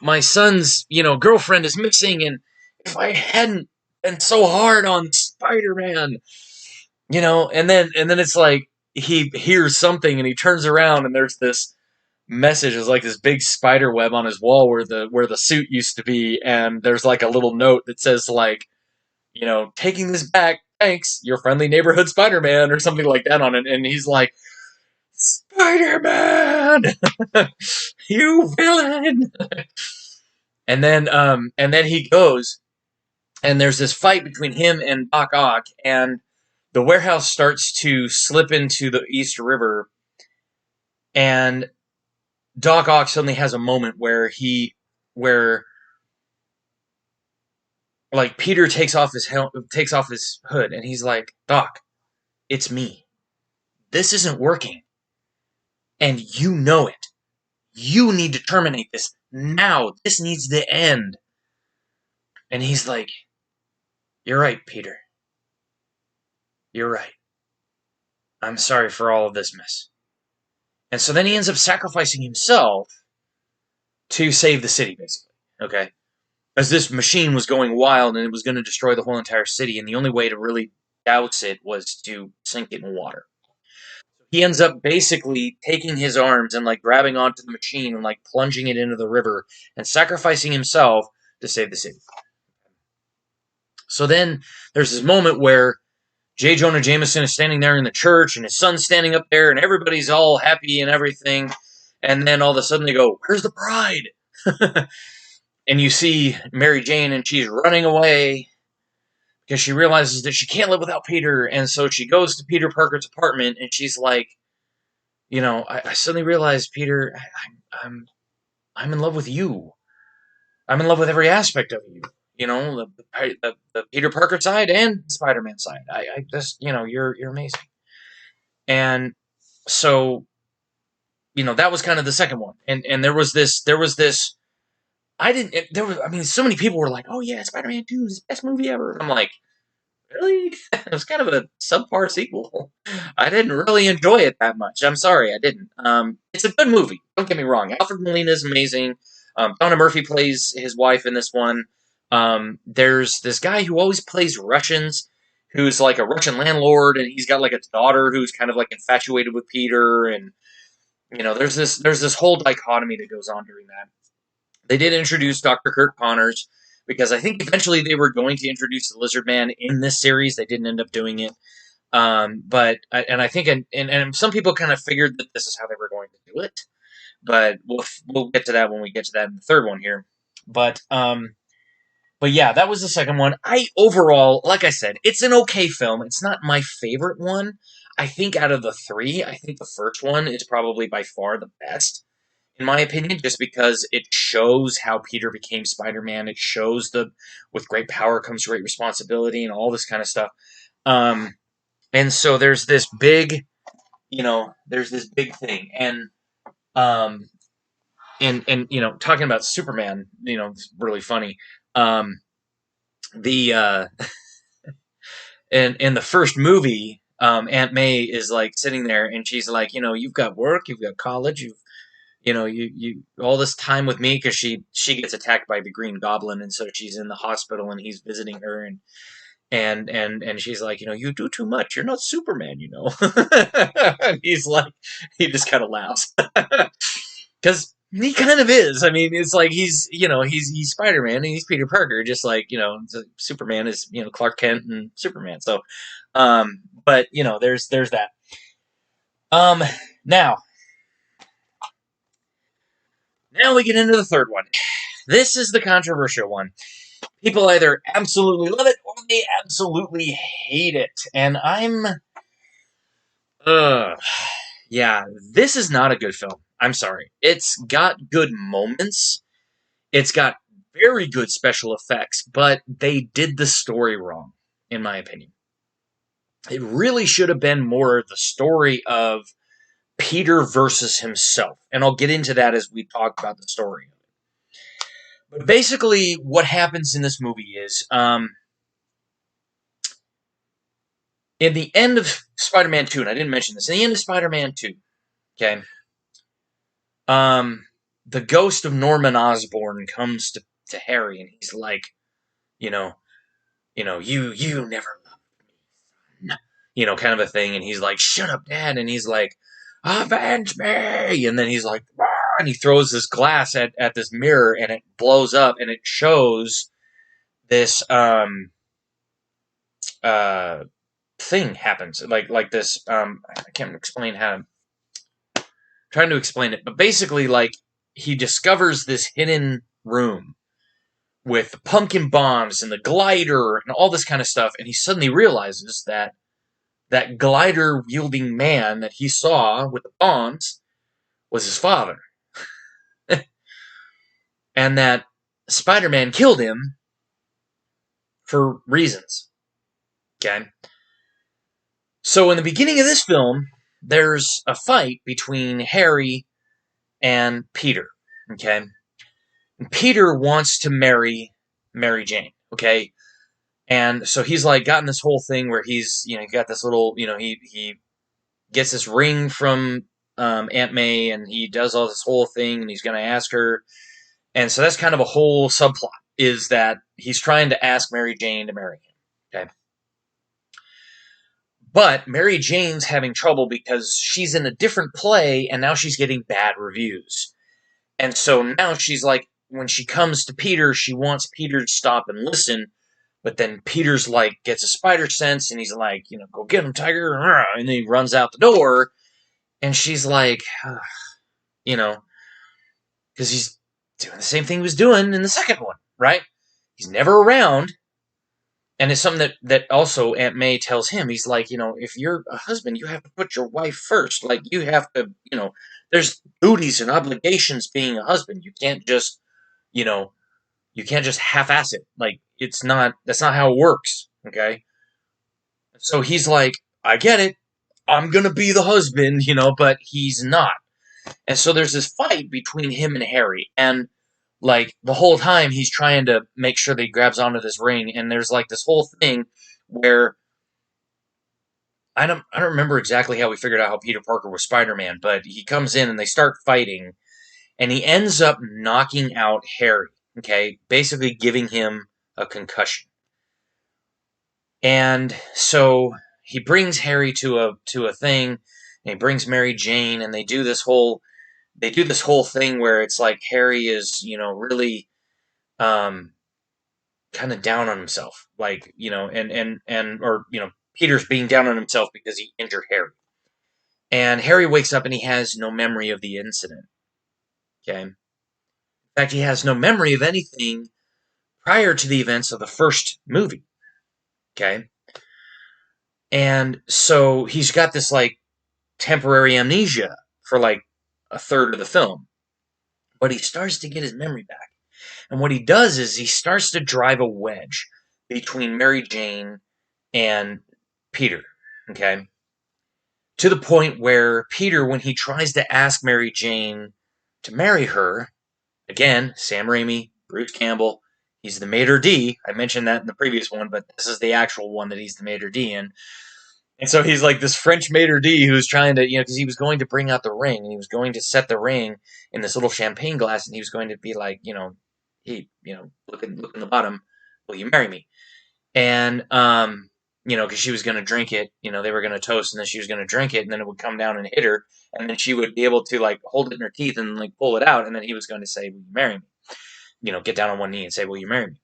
my son's, girlfriend is missing, and if I hadn't been so hard on Spider-Man, and then it's like he hears something and he turns around and there's this message is like this big spider web on his wall where the suit used to be, and there's like a little note that says like, taking this back, thanks, your friendly neighborhood Spider-Man, or something like that on it, and he's like, Spider-Man, you villain. And then he goes, and there's this fight between him and Doc Ock, and the warehouse starts to slip into the East River, and Doc Ock suddenly has a moment where like Peter takes off his hood, and he's like, Doc, it's me. This isn't working, and you know it. You need to terminate this now. This needs to end. And he's like, you're right, Peter. You're right. I'm sorry for all of this mess. And so then he ends up sacrificing himself to save the city, basically. Okay? As this machine was going wild and it was going to destroy the whole entire city, and the only way to really douse it was to sink it in water. He ends up basically taking his arms and like grabbing onto the machine and like plunging it into the river and sacrificing himself to save the city. So then there's this moment where J. Jonah Jameson is standing there in the church, and his son's standing up there, and everybody's all happy and everything. And then all of a sudden they go, "Where's the bride?" And you see Mary Jane, and she's running away because she realizes that she can't live without Peter. And so she goes to Peter Parker's apartment, and she's like, I suddenly realized, Peter, I'm in love with you. I'm in love with every aspect of you. The Peter Parker side and the Spider-Man side. I just, you're amazing. And so, that was kind of the second one. And there was this. I didn't. There was. I mean, so many people were like, "Oh yeah, Spider-Man 2 is the best movie ever." And I'm like, really? It was kind of a subpar sequel. I didn't really enjoy it that much. I'm sorry, I didn't. It's a good movie. Don't get me wrong. Alfred Molina is amazing. Donna Murphy plays his wife in this one. There's this guy who always plays Russians, who's like a Russian landlord, and he's got like a daughter who's kind of like infatuated with Peter, and there's this whole dichotomy that goes on during that. They did introduce Dr. Kurt Connors because I think eventually they were going to introduce the Lizard Man in this series. They didn't end up doing it. But I think and some people kind of figured that this is how they were going to do it. But we'll get to that when we get to that in the third one here. But yeah, that was the second one. I overall, like I said, it's an okay film. It's not my favorite one. I think out of the three, I think the first one is probably by far the best in my opinion, just because it shows how Peter became Spider-Man. It shows with great power comes great responsibility and all this kind of stuff. Um, and so there's this big thing, um, and talking about Superman, it's really funny. Um, the in the first movie, Aunt May is like sitting there, and she's like, you've got work, you've got college, you all this time with me, because she gets attacked by the Green Goblin, and so she's in the hospital, and he's visiting her, and she's like, you do too much. You're not Superman, and he's like, he just kind of laughs because he kind of is. I mean, it's like he's Spider-Man and he's Peter Parker, just like Superman is Clark Kent and Superman. So, but there's that. Um, now now we get into the third one. This is the controversial one. People either absolutely love it or they absolutely hate it. And uh, yeah, this is not a good film. I'm sorry. It's got good moments. It's got very good special effects, but they did the story wrong, in my opinion. It really should have been more the story of Peter versus himself. And I'll get into that as we talk about the story. But basically, what happens in this movie is, in the end of Spider-Man 2, and I didn't mention this, in the end of Spider-Man 2, okay, the ghost of Norman Osborn comes to Harry, and he's like, you know, you never loved me, kind of a thing. And he's like, shut up, Dad. And he's like, avenge me. And then he's like, "Ah," and he throws this glass at this mirror, and it blows up, and it shows this uh thing happens, like this. I can't explain how. I'm trying to explain it, but basically, like, he discovers this hidden room with the pumpkin bombs and the glider and all this kind of stuff, and he suddenly realizes that that glider wielding man that he saw with the bombs was his father, and that Spider-Man killed him for reasons. Okay, so in the beginning of this film, there's a fight between Harry and Peter. Okay, and Peter wants to marry Mary Jane. Okay, and so he's like gotten this whole thing where he's got this little he gets this ring from Aunt May, and he does all this whole thing, and he's going to ask her, and so that's kind of a whole subplot, is that he's trying to ask Mary Jane to marry him. Okay, but Mary Jane's having trouble because she's in a different play, and now she's getting bad reviews. And so now she's like, when she comes to Peter, she wants Peter to stop and listen, but then Peter's like, gets a spider sense, and he's like, go get him, Tiger, and then he runs out the door, and she's like, you know, because he's doing the same thing he was doing in the second one, right? He's never around. And it's something that also Aunt May tells him. He's like, if you're a husband, you have to put your wife first. Like, you have to, there's duties and obligations being a husband. You can't just, you can't just half-ass it. Like, that's not how it works, okay? So he's like, I get it. I'm gonna be the husband, but he's not. And so there's this fight between him and Harry, and like the whole time he's trying to make sure that he grabs onto this ring, and there's like this whole thing where I don't remember exactly how we figured out how Peter Parker was Spider-Man, but he comes in and they start fighting, and he ends up knocking out Harry, okay, basically giving him a concussion. And so he brings Harry to a thing, and he brings Mary Jane, and they do this whole thing where it's like Harry is, really um, kind of down on himself, like, or Peter's being down on himself because he injured Harry, and Harry wakes up and he has no memory of the incident. Okay, in fact, he has no memory of anything prior to the events of the first movie. Okay, and so he's got this like temporary amnesia for like a third of the film, but he starts to get his memory back. And what he does is he starts to drive a wedge between Mary Jane and Peter, okay? To the point where Peter, when he tries to ask Mary Jane to marry her, again, Sam Raimi, Bruce Campbell, he's the maitre d'. I mentioned that in the previous one, but this is the actual one that he's the maitre d' in. And so he's like this French maitre d' who's trying to, because he was going to bring out the ring, and he was going to set the ring in this little champagne glass, and he was going to be like, hey, look in the bottom, will you marry me? And, because she was going to drink it, they were going to toast, and then she was going to drink it, and then it would come down and hit her, and then she would be able to, like, hold it in her teeth and, like, pull it out, and then he was going to say, will you marry me? Get down on one knee and say, will you marry me?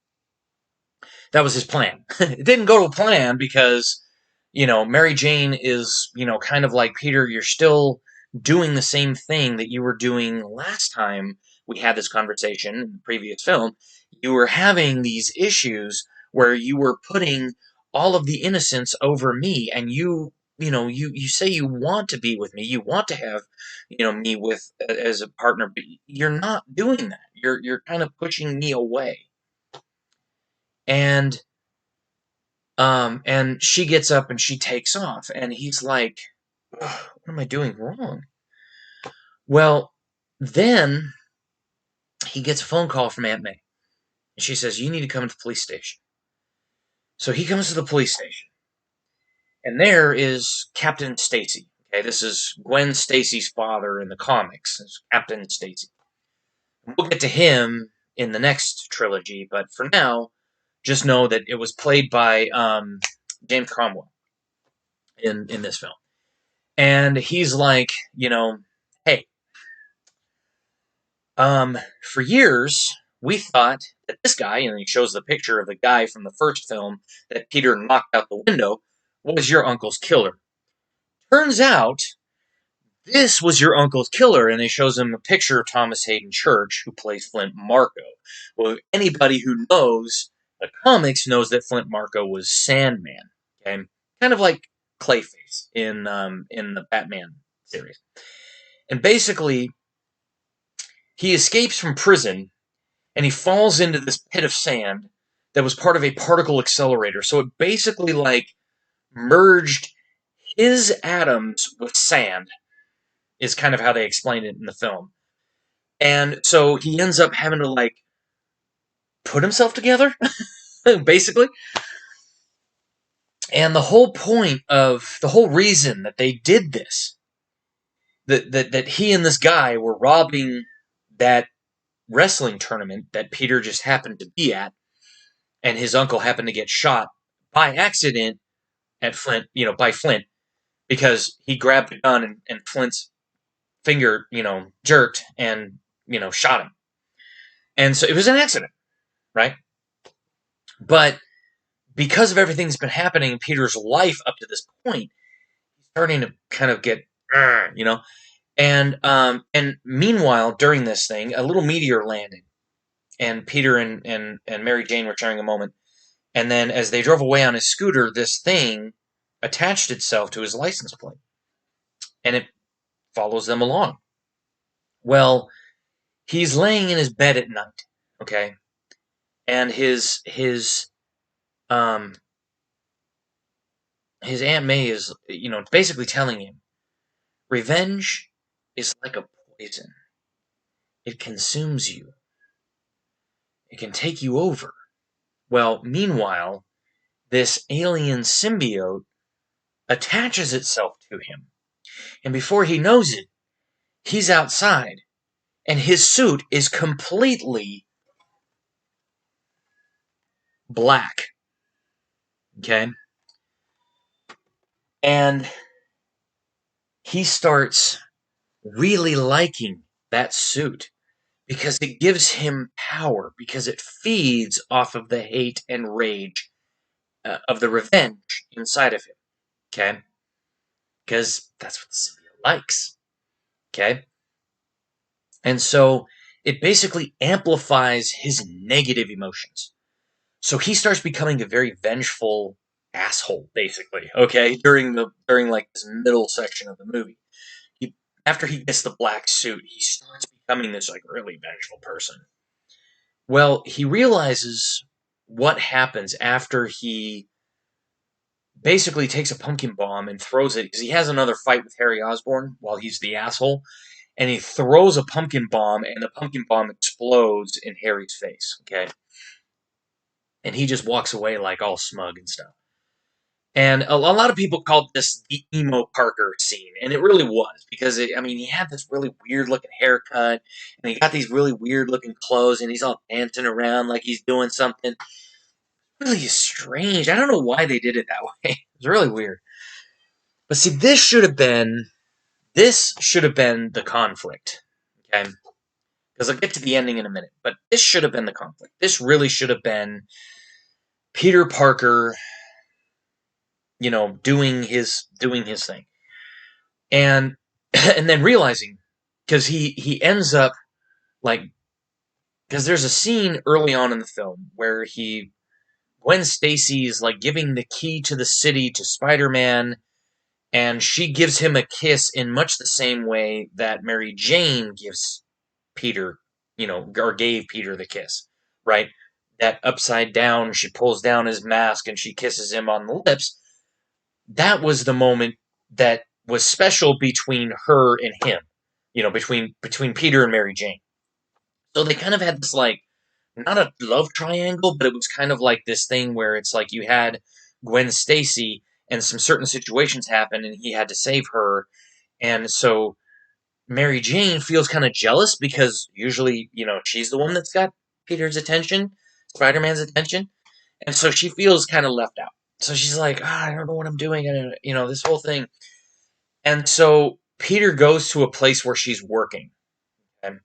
That was his plan. It didn't go to plan because, Mary Jane is, kind of like, Peter, you're still doing the same thing that you were doing last time we had this conversation in the previous film. You were having these issues where you were putting all of the innocence over me, and you say you want to be with me, you want to have, me with as a partner, but you're not doing that. You're kind of pushing me away. And she gets up and she takes off, and he's like, what am I doing wrong? Well, then he gets a phone call from Aunt May, and she says, you need to come to the police station. So he comes to the police station, and there is Captain Stacy. Okay, this is Gwen Stacy's father in the comics. It's Captain Stacy. We'll get to him in the next trilogy, but for now, just know that it was played by James Cromwell in this film. And he's like, hey, for years, we thought that this guy, and he shows the picture of the guy from the first film that Peter knocked out the window, was your uncle's killer. Turns out, this was your uncle's killer, and he shows him a picture of Thomas Hayden Church, who plays Flint Marko. Well, anybody who knows the comics knows that Flint Marko was Sandman, okay? Kind of like Clayface in the Batman series. And basically, he escapes from prison, and he falls into this pit of sand that was part of a particle accelerator. So it basically, like, merged his atoms with sand, is kind of how they explain it in the film. And so he ends up having to, like, put himself together, basically. And the whole reason that they did this, that he and this guy were robbing that wrestling tournament that Peter just happened to be at, and his uncle happened to get shot by accident at Flint, by Flint, because he grabbed the gun and Flint's finger, jerked and, shot him. And so it was an accident, right? But because of everything that's been happening in Peter's life up to this point, he's starting to kind of get, And meanwhile, during this thing, a little meteor landed, and Peter and Mary Jane were sharing a moment. And then as they drove away on his scooter, this thing attached itself to his license plate, and it follows them along. Well, he's laying in his bed at night, okay, and his Aunt May is, basically telling him, revenge is like a poison. It consumes you. It can take you over. Well, meanwhile, this alien symbiote attaches itself to him. And before he knows it, he's outside. And his suit is completely black. Okay? And he starts really liking that suit because it gives him power, because it feeds off of the hate and rage of the revenge inside of him. Okay? Because that's what the symbiote likes. Okay? And so it basically amplifies his negative emotions. So he starts becoming a very vengeful asshole, basically, okay, during like this middle section of the movie. After he gets the black suit, he starts becoming this, like, really vengeful person. Well, he realizes what happens after he basically takes a pumpkin bomb and throws it, because he has another fight with Harry Osborn while he's the asshole, and he throws a pumpkin bomb, and the pumpkin bomb explodes in Harry's face, okay? And he just walks away, like, all smug and stuff. And a lot of people called this the emo Parker scene, and it really was, because, he had this really weird-looking haircut, and he got these really weird-looking clothes, and he's all dancing around like he's doing something really strange. I don't know why they did it that way. It's really weird. But see, this should have been the conflict, okay? Because I'll get to the ending in a minute, but this should have been the conflict. This really should have been Peter Parker, doing his thing, and and then realizing, because he ends up, like, because there's a scene early on in the film where Gwen Stacy is, like, giving the key to the city to Spider-Man, and she gives him a kiss in much the same way that Mary Jane gives Peter, or gave Peter the kiss, right? That upside down, she pulls down his mask and she kisses him on the lips. That was the moment that was special between her and him, between Peter and Mary Jane. So they kind of had this, like, not a love triangle, but it was kind of like this thing where it's like you had Gwen Stacy and some certain situations happen and he had to save her. And so Mary Jane feels kind of jealous because usually, she's the one that's got Peter's attention, Spider-Man's attention. And so she feels kind of left out. So she's like, I don't know what I'm doing. This whole thing. And so Peter goes to a place where she's working. Okay?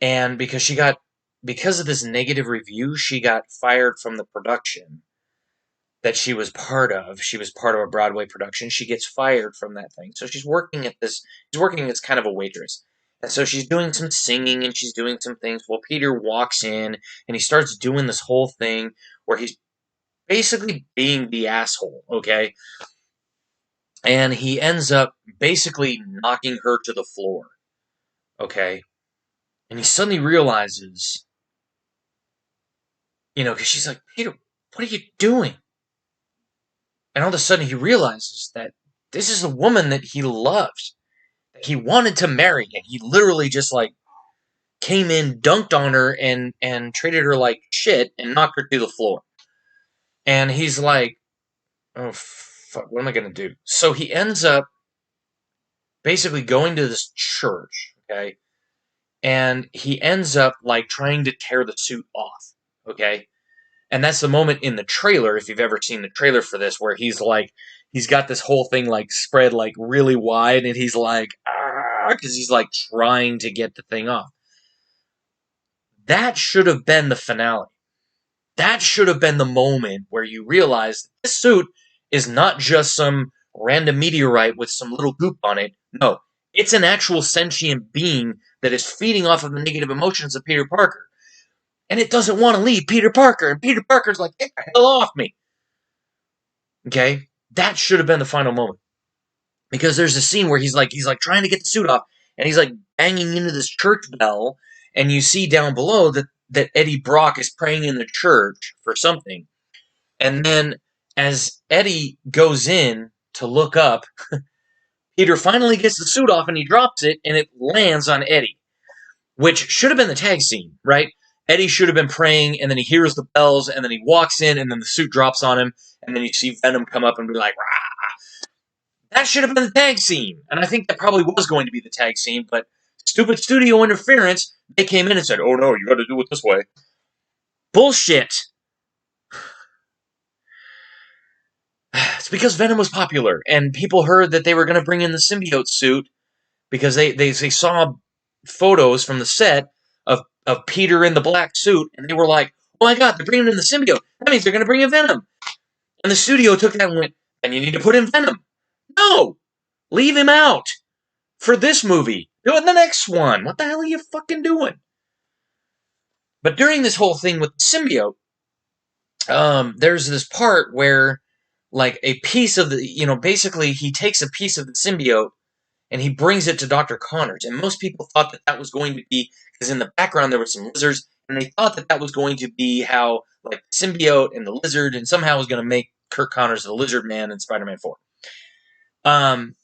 And because of this negative review, she got fired from the production that she was part of. She was part of a Broadway production. She gets fired from that thing. So she's working as kind of a waitress. And so she's doing some singing and she's doing some things. Well, Peter walks in and he starts doing this whole thing where he's basically being the asshole, okay? And he ends up basically knocking her to the floor, okay? And he suddenly realizes, because she's like, Peter, what are you doing? And all of a sudden he realizes that this is a woman that he loves, that he wanted to marry, and he literally just came in, dunked on her, and treated her like shit and knocked her to the floor. And he's like, oh fuck, what am I gonna do? So he ends up basically going to this church, okay, and he ends up trying to tear the suit off, okay. And that's the moment in the trailer, if you've ever seen the trailer for this, where he's got this whole thing spread really wide, and he's like, ah, because he's trying to get the thing off. That should have been the finale. That should have been the moment where you realize this suit is not just some random meteorite with some little goop on it. No, it's an actual sentient being that is feeding off of the negative emotions of Peter Parker. And it doesn't want to leave Peter Parker. And Peter Parker's like, get the hell off me. Okay? That should have been the final moment. Because there's a scene where he's trying to get the suit off, and he's banging into this church bell, and you see down below that Eddie Brock is praying in the church for something. And then as Eddie goes in to look up, Peter finally gets the suit off and he drops it, and it lands on Eddie, which should have been the tag scene, right? Eddie should have been praying, and then he hears the bells, and then he walks in, and then the suit drops on him, and then you see Venom come up and be like, rah. That should have been the tag scene. And I think that probably was going to be the tag scene, but stupid studio interference, they came in and said, oh no, you gotta do it this way. Bullshit. It's because Venom was popular, and people heard that they were going to bring in the symbiote suit because they saw photos from the set of Peter in the black suit, and they were like, oh my god, they're bringing in the symbiote. That means they're going to bring in Venom. And the studio took that and went, then you need to put in Venom. No! Leave him out! For this movie. Do it in the next one. What the hell are you fucking doing? But during this whole thing with the symbiote, there's this part where a piece of the, basically he takes a piece of the symbiote and he brings it to Dr. Connors. And most people thought that was going to be, because in the background there were some lizards, and they thought that was going to be how, the symbiote and the lizard, and somehow was going to make Kirk Connors the Lizard Man in Spider-Man 4.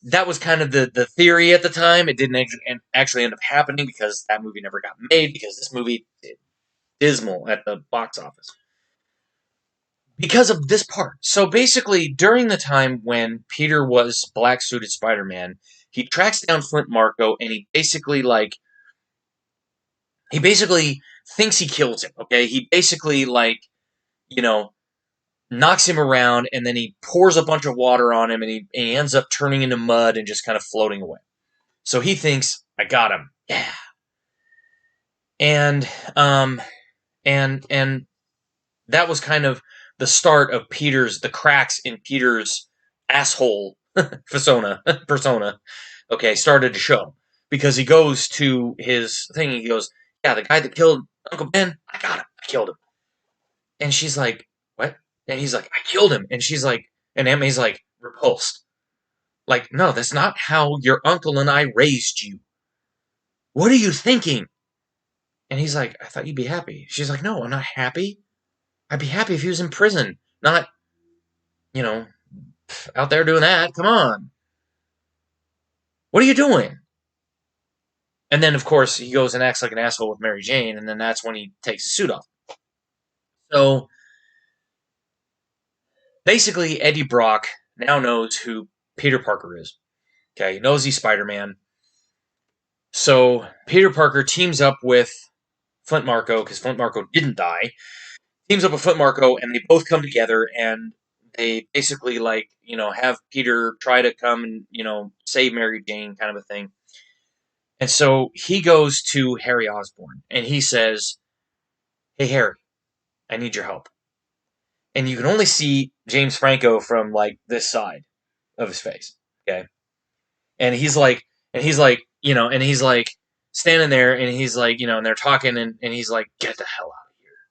That was kind of the theory at the time. It didn't actually end up happening because that movie never got made, because this movie did dismal at the box office. Because of this part. So basically, during the time when Peter was black-suited Spider-Man, he tracks down Flint Marko, and he basically thinks he kills him, okay? He basically, knocks him around, and then he pours a bunch of water on him, and he ends up turning into mud and just kind of floating away. So he thinks, I got him. Yeah. And that was kind of the start of the cracks in Peter's asshole persona, okay, started to show. Because he goes to his thing, he goes, yeah, the guy that killed Uncle Ben, I got him. I killed him. And she's like, what? And he's like, I killed him. And she's like, and Aunt May's like, repulsed. Like, no, that's not how your uncle and I raised you. What are you thinking? And he's like, I thought you'd be happy. She's like, no, I'm not happy. I'd be happy if he was in prison, not, out there doing that. Come on. What are you doing? And then, of course, he goes and acts like an asshole with Mary Jane, and then that's when he takes his suit off. So, basically, Eddie Brock now knows who Peter Parker is. Okay, he knows he's Spider-Man. So Peter Parker teams up with Flint Marko, because Flint Marko didn't die, teams up with Flint Marko, and they both come together, and they basically, like, have Peter try to come and, save Mary Jane, kind of a thing. And so he goes to Harry Osborn, and he says, "Hey, Harry, I need your help." And you can only see James Franco from, like, this side of his face, okay? And he's like standing there, and he's like, and they're talking, and he's like, "Get the hell out of here.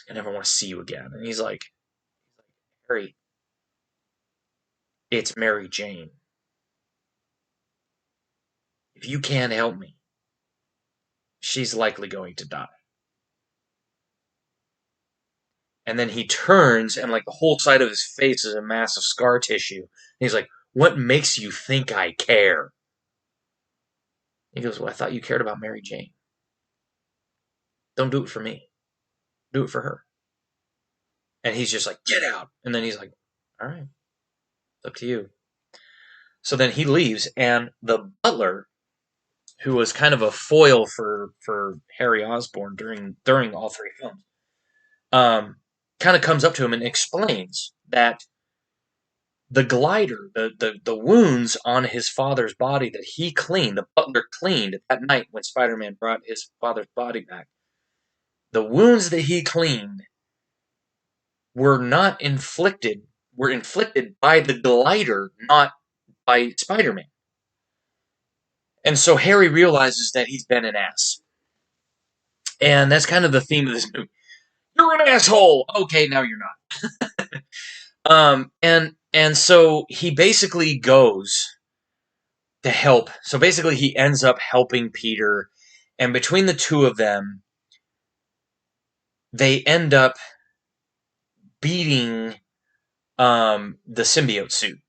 I never want to see you again." And he's like, "Harry, it's Mary Jane. If you can't help me, she's likely going to die." And then he turns, and, like, the whole side of his face is a mass of scar tissue. And he's like, "What makes you think I care?" He goes, "Well, I thought you cared about Mary Jane. Don't do it for me. Do it for her." And he's just like, "Get out." And then he's like, "All right, it's up to you." So then he leaves, and the butler, who was kind of a foil for Harry Osborn during all three films, kind of comes up to him and explains that the glider, the wounds on his father's body that he cleaned, the butler cleaned that night when Spider-Man brought his father's body back, the wounds that he cleaned were inflicted by the glider, not by Spider-Man. And so Harry realizes that he's been an ass. And that's kind of the theme of this movie. You're an asshole! Okay, now you're not. And so he basically goes to help. So basically he ends up helping Peter, and between the two of them, they end up beating the symbiote suit,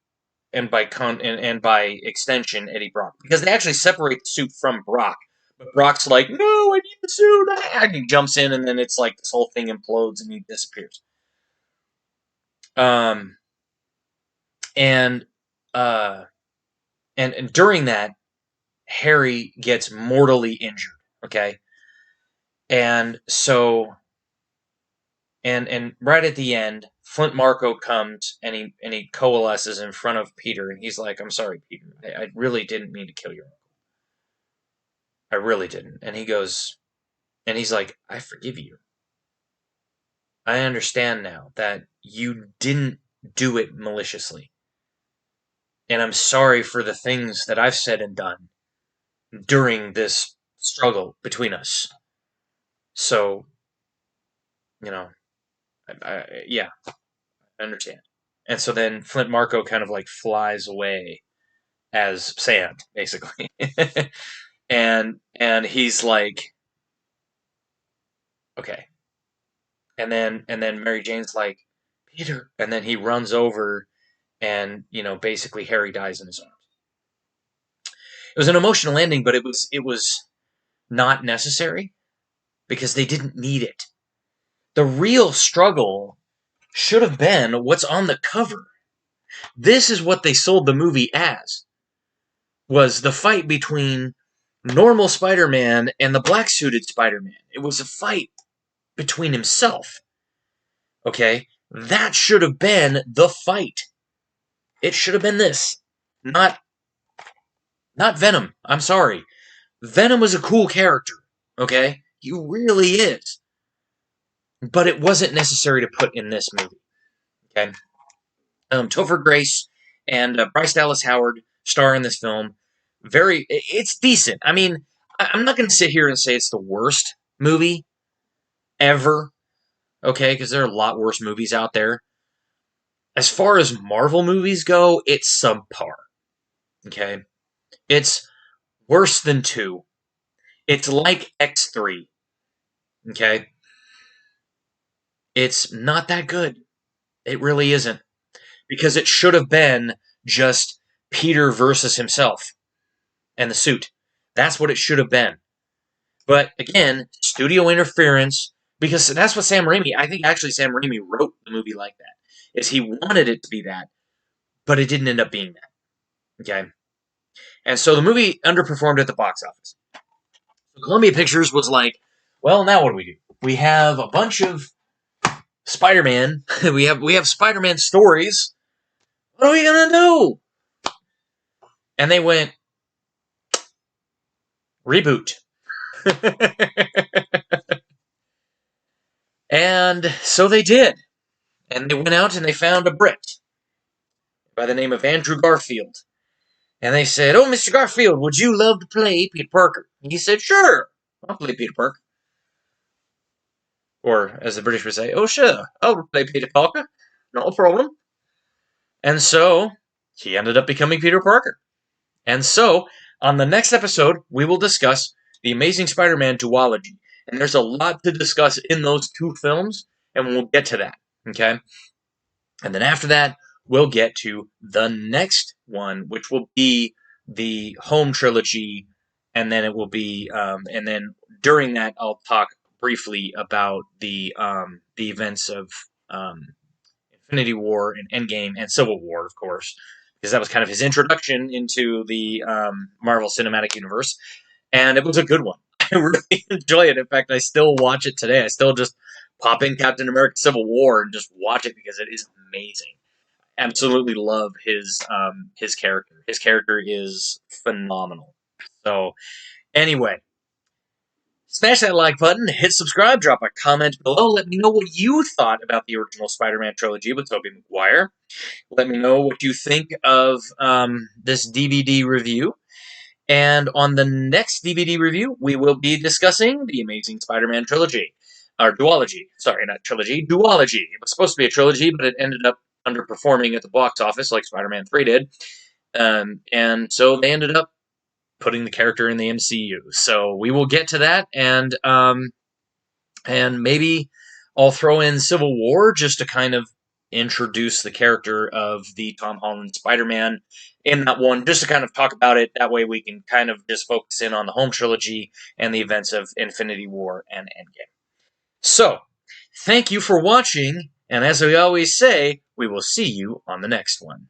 and by extension Eddie Brock, because they actually separate the suit from Brock. But Brock's like, "No, I need the suit," and he jumps in, and then it's like this whole thing implodes and he disappears. Um, and uh, and during that, Harry gets mortally injured. Okay, and so and right at the end, Flint Marko comes, and he coalesces in front of Peter, and he's like, "I'm sorry, Peter. I really didn't mean to kill your uncle. I really didn't." And he's like, "I forgive you. I understand now that you didn't do it maliciously. And I'm sorry for the things that I've said and done during this struggle between us. So, you know, yeah, I understand." And so then Flint Marko kind of like flies away as sand, basically. and he's like, "Okay." And then Mary Jane's like, "Peter." And then he runs over, and basically Harry dies in his arms. It was an emotional ending, but it was not necessary because they didn't need it. The real struggle should have been what's on the cover. This is what they sold the movie as, was the fight between normal Spider-Man and the black-suited Spider-Man. It was a fight between himself. Okay? That should have been the fight. It should have been this. Not Venom. I'm sorry. Venom was a cool character. Okay? He really is. But it wasn't necessary to put in this movie. Okay? Topher Grace and Bryce Dallas Howard star in this film. It's decent. I mean, I'm not going to sit here and say it's the worst movie ever, okay, because there are a lot worse movies out there. As far as Marvel movies go, it's subpar, okay? It's worse than 2. It's like X3, okay? It's not that good. It really isn't. Because it should have been just Peter versus himself and the suit. That's what it should have been. But again, studio interference, because that's what Sam Raimi, I think actually Sam Raimi wrote the movie like that, is he wanted it to be that, but it didn't end up being that. Okay? And so the movie underperformed at the box office. So Columbia Pictures was like, well, now what do we do? We have a bunch of Spider-Man. we have Spider-Man stories. What are we gonna do? And they went, reboot. And so they did. And they went out and they found a Brit by the name of Andrew Garfield. And they said, oh, Mr. Garfield, would you love to play Peter Parker? And he said, sure, I'll play Peter Parker. Or, as the British would say, oh, sure, I'll play Peter Parker. No problem. And so, he ended up becoming Peter Parker. And so, on the next episode, we will discuss The Amazing Spider-Man duology. And there's a lot to discuss in those two films, and we'll get to that, okay? And then after that, we'll get to the next one, which will be the home trilogy, and then it will be, and then during that, I'll talk briefly about the events of Infinity War and Endgame and Civil War, of course, because that was kind of his introduction into the Marvel Cinematic Universe, and it was a good one. I really enjoy it. In fact, I still watch it today. I still just pop in Captain America: Civil War and just watch it because it is amazing. Absolutely love his character. His character is phenomenal. So anyway, smash that like button, hit subscribe, drop a comment below. Let me know what you thought about the original Spider-Man trilogy with Tobey Maguire. Let me know what you think of this DVD review. And on the next DVD review, we will be discussing the Amazing Spider-Man trilogy. Or duology. Sorry, not trilogy. Duology. It was supposed to be a trilogy, but it ended up underperforming at the box office like Spider-Man 3 did. And so they ended up putting the character in the MCU. So we will get to that, and maybe I'll throw in Civil War just to kind of introduce the character of the Tom Holland Spider-Man in that one, just to kind of talk about it. That way we can kind of just focus in on the home trilogy and the events of Infinity War and Endgame. So, thank you for watching, and as we always say, we will see you on the next one.